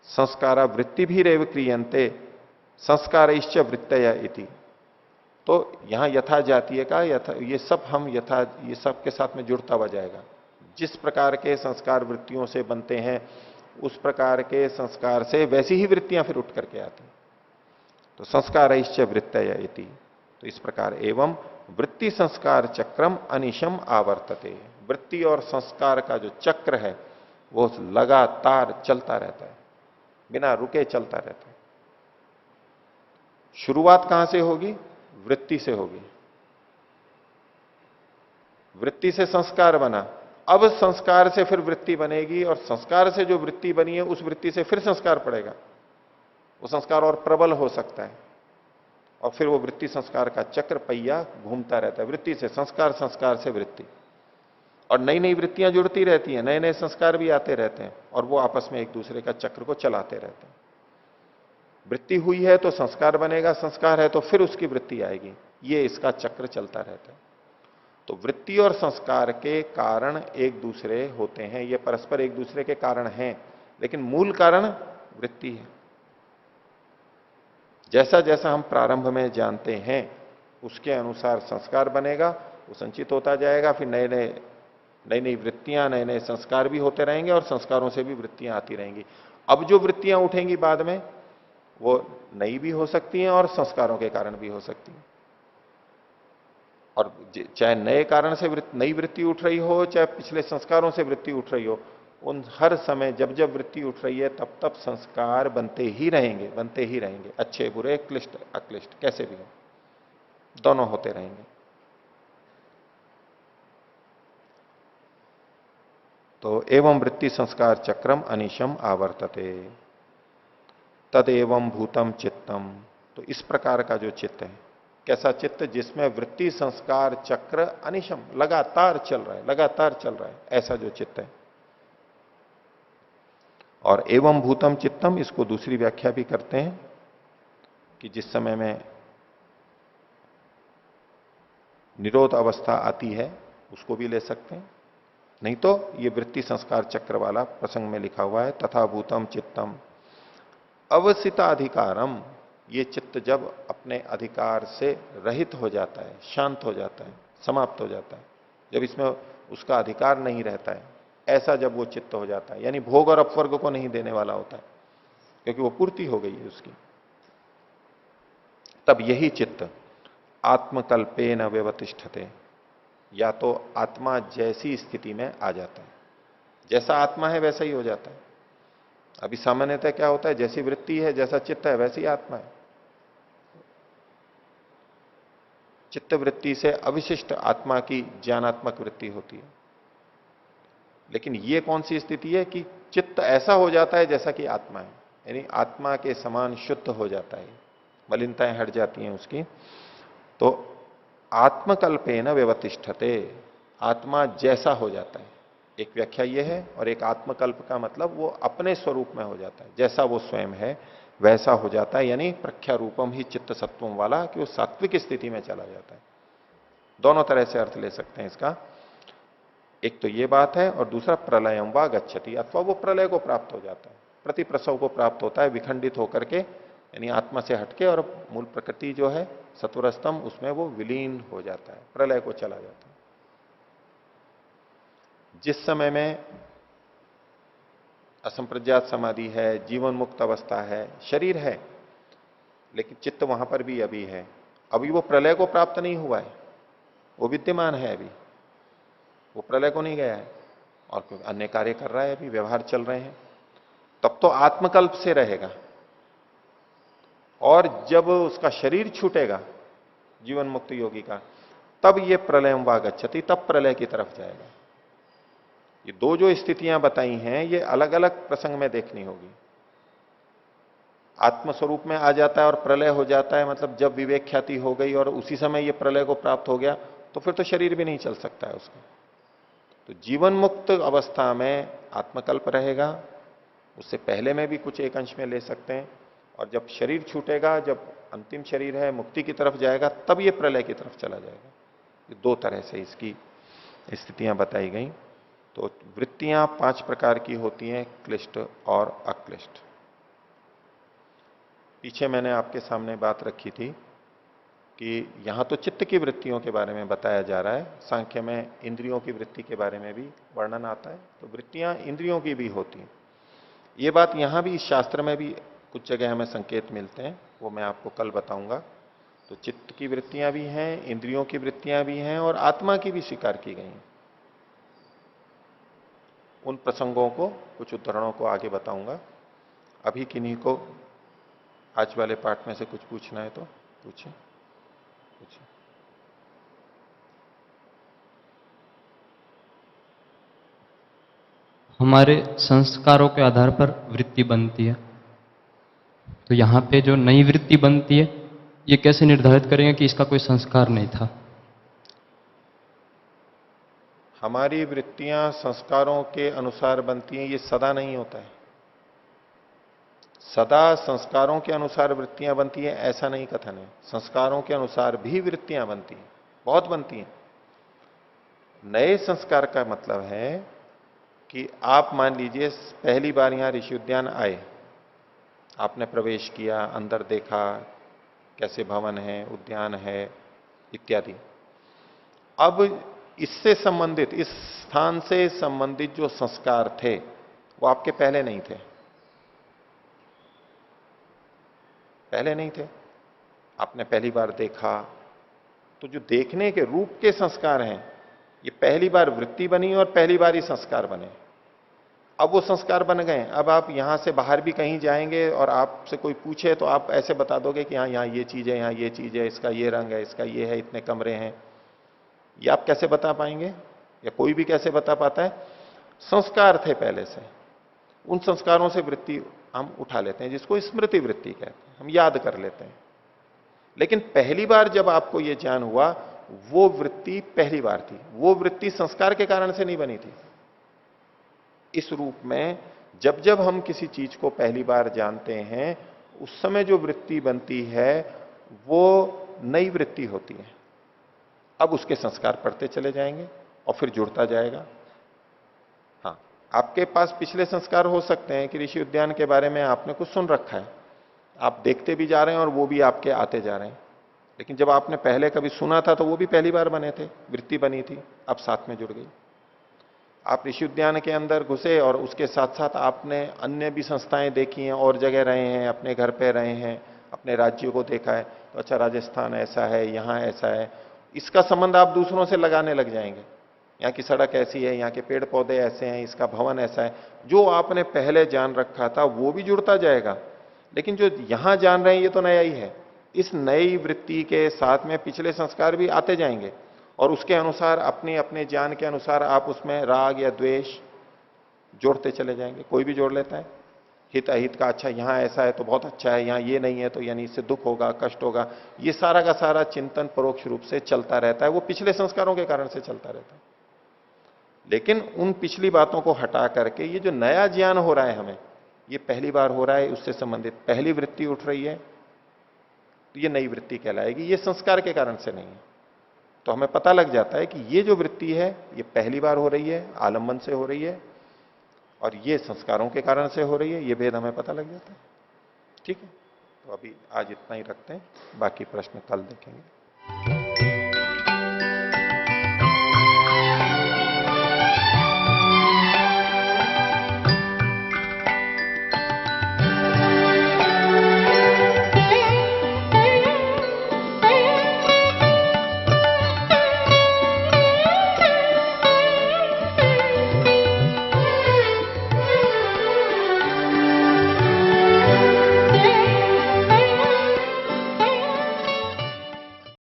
संस्कारा वृत्ति भी रेव क्रियंते संस्कारैश्च वृत्तय इति। तो यहां यथा जातीय का यथा, ये सब हम यथा, ये सब के साथ में जुड़ता हुआ जाएगा। जिस प्रकार के संस्कार वृत्तियों से बनते हैं उस प्रकार के संस्कार से वैसी ही वृत्तियां फिर उठ करके आती। तो संस्कारैश्च वृत्तय इति। तो इस प्रकार एवं वृत्ति संस्कार चक्रम अनिशम आवर्तते। वृत्ति और संस्कार का जो चक्र है वो लगातार चलता रहता है, बिना रुके चलता रहता है। शुरुआत कहां से होगी? वृत्ति से होगी। वृत्ति से संस्कार बना, अब संस्कार से फिर वृत्ति बनेगी और संस्कार से जो वृत्ति बनी है उस वृत्ति से फिर संस्कार पड़ेगा। वो संस्कार और प्रबल हो सकता है और फिर वो वृत्ति संस्कार का चक्र पहिया घूमता रहता है। वृत्ति से संस्कार, संस्कार से वृत्ति, और नई नई वृत्तियां जुड़ती रहती हैं, नए नए संस्कार भी आते रहते हैं और वो आपस में एक दूसरे का चक्र को चलाते रहते हैं। वृत्ति हुई है तो संस्कार बनेगा, संस्कार है तो फिर उसकी वृत्ति आएगी, ये इसका चक्र चलता रहता है। तो वृत्ति और संस्कार के कारण एक दूसरे होते हैं, ये परस्पर एक दूसरे के कारण हैं, लेकिन मूल कारण वृत्ति है। जैसा जैसा हम प्रारंभ में जानते हैं उसके अनुसार संस्कार बनेगा, वो संचित होता जाएगा, फिर नए नई वृत्तियां, नए नए संस्कार भी होते रहेंगे और संस्कारों से भी वृत्तियां आती रहेंगी। अब जो वृत्तियां उठेंगी बाद में वो नई भी हो सकती हैं और संस्कारों के कारण भी हो सकती हैं। और चाहे नए कारण से नई वृत्ति उठ रही हो, चाहे पिछले संस्कारों से वृत्ति उठ रही हो, उन हर समय जब जब वृत्ति उठ रही है तब तब संस्कार बनते ही रहेंगे, बनते ही रहेंगे। अच्छे बुरे, क्लिष्ट अक्लिष्ट, कैसे भी हो, दोनों होते रहेंगे। तो एवं वृत्ति संस्कार चक्रम अनिशम आवर्तते तदेवं भूतम चित्तम। तो इस प्रकार का जो चित्त है, कैसा चित्त? जिसमें वृत्ति संस्कार चक्र अनिशम लगातार चल रहा है, लगातार चल रहा है, ऐसा जो चित्त है। और एवं भूतम चित्तम, इसको दूसरी व्याख्या भी करते हैं कि जिस समय में निरोध अवस्था आती है उसको भी ले सकते हैं, नहीं तो ये वृत्ति संस्कार चक्र वाला प्रसंग में लिखा हुआ है। तथा भूतम चित्तम अवसिताधिकारम, ये चित्त जब अपने अधिकार से रहित हो जाता है, शांत हो जाता है, समाप्त हो जाता है, जब इसमें उसका अधिकार नहीं रहता है, ऐसा जब वो चित्त हो जाता है, यानी भोग और अपवर्ग को नहीं देने वाला होता है क्योंकि वो पूर्ति हो गई है उसकी, तब यही चित्त आत्मकल्पेन व्यवतिष्ठते, या तो आत्मा जैसी स्थिति में आ जाता है, जैसा आत्मा है वैसा ही हो जाता है। अभी सामान्यतः क्या होता है, जैसी वृत्ति है, जैसा चित्त है, वैसी आत्मा है। चित्त वृत्ति से अविशिष्ट आत्मा की ज्ञानात्मक वृत्ति होती है। लेकिन ये कौन सी स्थिति है कि चित्त ऐसा हो जाता है जैसा कि आत्मा है, यानी आत्मा के समान शुद्ध हो जाता है, मलिनताएं हट जाती हैं उसकी। तो आत्मकल्पेन व्यवतिष्ठते, आत्मा जैसा हो जाता है, एक व्याख्या यह है। और एक आत्मकल्प का मतलब वो अपने स्वरूप में हो जाता है, जैसा वो स्वयं है वैसा हो जाता है, यानी प्रख्या रूपम ही चित्त सत्वम वाला, कि वो सात्विक स्थिति में चला जाता है। दोनों तरह से अर्थ ले सकते हैं इसका। एक तो ये बात है, और दूसरा प्रलयम वा गच्छति, अथवा वो प्रलय को प्राप्त हो जाता है, प्रतिप्रसव को प्राप्त होता है, विखंडित होकर के, यानी आत्मा से हटके, और मूल प्रकृति जो है सत्वरस्तम उसमें वो विलीन हो जाता है, प्रलय को चला जाता है। जिस समय में असंप्रज्ञात समाधि है, जीवन मुक्त अवस्था है, शरीर है, लेकिन चित्त वहां पर भी अभी है, अभी वो प्रलय को प्राप्त नहीं हुआ है, वो विद्यमान है, अभी वो प्रलय को नहीं गया है और कोई अन्य कार्य कर रहा है, अभी व्यवहार चल रहे हैं, तब तो आत्मकल्प से रहेगा। और जब उसका शरीर छूटेगा जीवन मुक्त योगी का, तब ये प्रलयम वा गच्छति, तब प्रलय की तरफ जाएगा। ये दो जो स्थितियां बताई हैं ये अलग अलग प्रसंग में देखनी होगी। आत्मस्वरूप में आ जाता है और प्रलय हो जाता है, मतलब जब विवेक ख्याति हो गई और उसी समय ये प्रलय को प्राप्त हो गया, तो फिर तो शरीर भी नहीं चल सकता है उसका। तो जीवन मुक्त अवस्था में आत्मकल्प रहेगा, उससे पहले में भी कुछ एक अंश में ले सकते हैं, और जब शरीर छूटेगा, जब अंतिम शरीर है, मुक्ति की तरफ जाएगा, तब ये प्रलय की तरफ चला जाएगा। ये दो तरह से इसकी स्थितियां बताई गई। तो वृत्तियां 5 प्रकार की होती हैं, क्लिष्ट और अक्लिष्ट। पीछे मैंने आपके सामने बात रखी थी कि यहां तो चित्त की वृत्तियों के बारे में बताया जा रहा है, सांख्य में इंद्रियों की वृत्ति के बारे में भी वर्णन आता है। तो वृत्तियां इंद्रियों की भी होती हैं। ये बात यहां भी इस शास्त्र में भी कुछ जगह हमें संकेत मिलते हैं, वो मैं आपको कल बताऊंगा। तो चित्त की वृत्तियां भी हैं, इंद्रियों की वृत्तियां भी हैं और आत्मा की भी स्वीकार की गई हैं। उन प्रसंगों को, कुछ उदाहरणों को आगे बताऊंगा। अभी किन्हीं को आज वाले पाठ में से कुछ पूछना है तो पूछिए। हमारे संस्कारों के आधार पर वृत्ति बनती है, तो यहाँ पे जो नई वृत्ति बनती है, ये कैसे निर्धारित करेंगे कि इसका कोई संस्कार नहीं था? हमारी वृत्तियां संस्कारों के अनुसार बनती हैं, ये सदा नहीं होता है। सदा संस्कारों के अनुसार वृत्तियां बनती हैं ऐसा नहीं कथन है। संस्कारों के अनुसार भी वृत्तियां बनती हैं, बहुत बनती हैं। नए संस्कार का मतलब है कि आप मान लीजिए पहली बार यहां ऋषि उद्यान आए, आपने प्रवेश किया, अंदर देखा कैसे भवन है, उद्यान है इत्यादि। अब इससे संबंधित, इस स्थान से संबंधित जो संस्कार थे वो आपके पहले नहीं थे, पहले नहीं थे। आपने पहली बार देखा, तो जो देखने के रूप के संस्कार हैं, ये पहली बार वृत्ति बनी और पहली बार ही संस्कार बने। अब वो संस्कार बन गए। अब आप यहां से बाहर भी कहीं जाएंगे और आपसे कोई पूछे तो आप ऐसे बता दोगे कि हाँ यहाँ ये चीज है, यहाँ ये चीज है, इसका ये रंग है, इसका ये है, इतने कमरे हैं। ये आप कैसे बता पाएंगे, या कोई भी कैसे बता पाता है? संस्कार थे पहले से, उन संस्कारों से वृत्ति हम उठा लेते हैं, जिसको स्मृति वृत्ति कहते हैं, हम याद कर लेते हैं। लेकिन पहली बार जब आपको यह ज्ञान हुआ, वो वृत्ति पहली बार थी, वो वृत्ति संस्कार के कारण से नहीं बनी थी। इस रूप में जब जब हम किसी चीज को पहली बार जानते हैं, उस समय जो वृत्ति बनती है वो नई वृत्ति होती है। अब उसके संस्कार पढ़ते चले जाएंगे और फिर जुड़ता जाएगा। हाँ, आपके पास पिछले संस्कार हो सकते हैं कि ऋषि उद्यान के बारे में आपने कुछ सुन रखा है, आप देखते भी जा रहे हैं और वो भी आपके आते जा रहे हैं। लेकिन जब आपने पहले कभी सुना था तो वो भी पहली बार बने थे, वृत्ति बनी थी, अब साथ में जुड़ गई। आप ऋषि उद्यान के अंदर घुसे और उसके साथ साथ आपने अन्य भी संस्थाएं देखी हैं, और जगह रहे हैं, अपने घर पे रहे हैं, अपने राज्यों को देखा है, तो अच्छा राजस्थान ऐसा है, यहाँ ऐसा है, इसका संबंध आप दूसरों से लगाने लग जाएंगे। यहाँ की सड़क ऐसी है, यहाँ के पेड़ पौधे ऐसे हैं, इसका भवन ऐसा है। जो आपने पहले जान रखा था वो भी जुड़ता जाएगा, लेकिन जो यहां जान रहे हैं ये तो नया ही है। इस नई वृत्ति के साथ में पिछले संस्कार भी आते जाएंगे और उसके अनुसार, अपने अपने ज्ञान के अनुसार आप उसमें राग या द्वेष जोड़ते चले जाएंगे। कोई भी जोड़ लेता है हित अहित का, अच्छा यहां ऐसा है तो बहुत अच्छा है, यहां ये नहीं है तो यानी इससे दुख होगा, कष्ट होगा। ये सारा का सारा चिंतन परोक्ष रूप से चलता रहता है, वो पिछले संस्कारों के कारण से चलता रहता है। लेकिन उन पिछली बातों को हटा करके ये जो नया ज्ञान हो रहा है हमें, ये पहली बार हो रहा है, उससे संबंधित पहली वृत्ति उठ रही है, तो ये नई वृत्ति कहलाएगी, ये संस्कार के कारण से नहीं है। तो हमें पता लग जाता है कि ये जो वृत्ति है ये पहली बार हो रही है, आलम्बन से हो रही है, और ये संस्कारों के कारण से हो रही है। ये भेद हमें पता लग जाता है। ठीक है, तो अभी आज इतना ही रखते हैं, बाकी प्रश्न कल देखेंगे।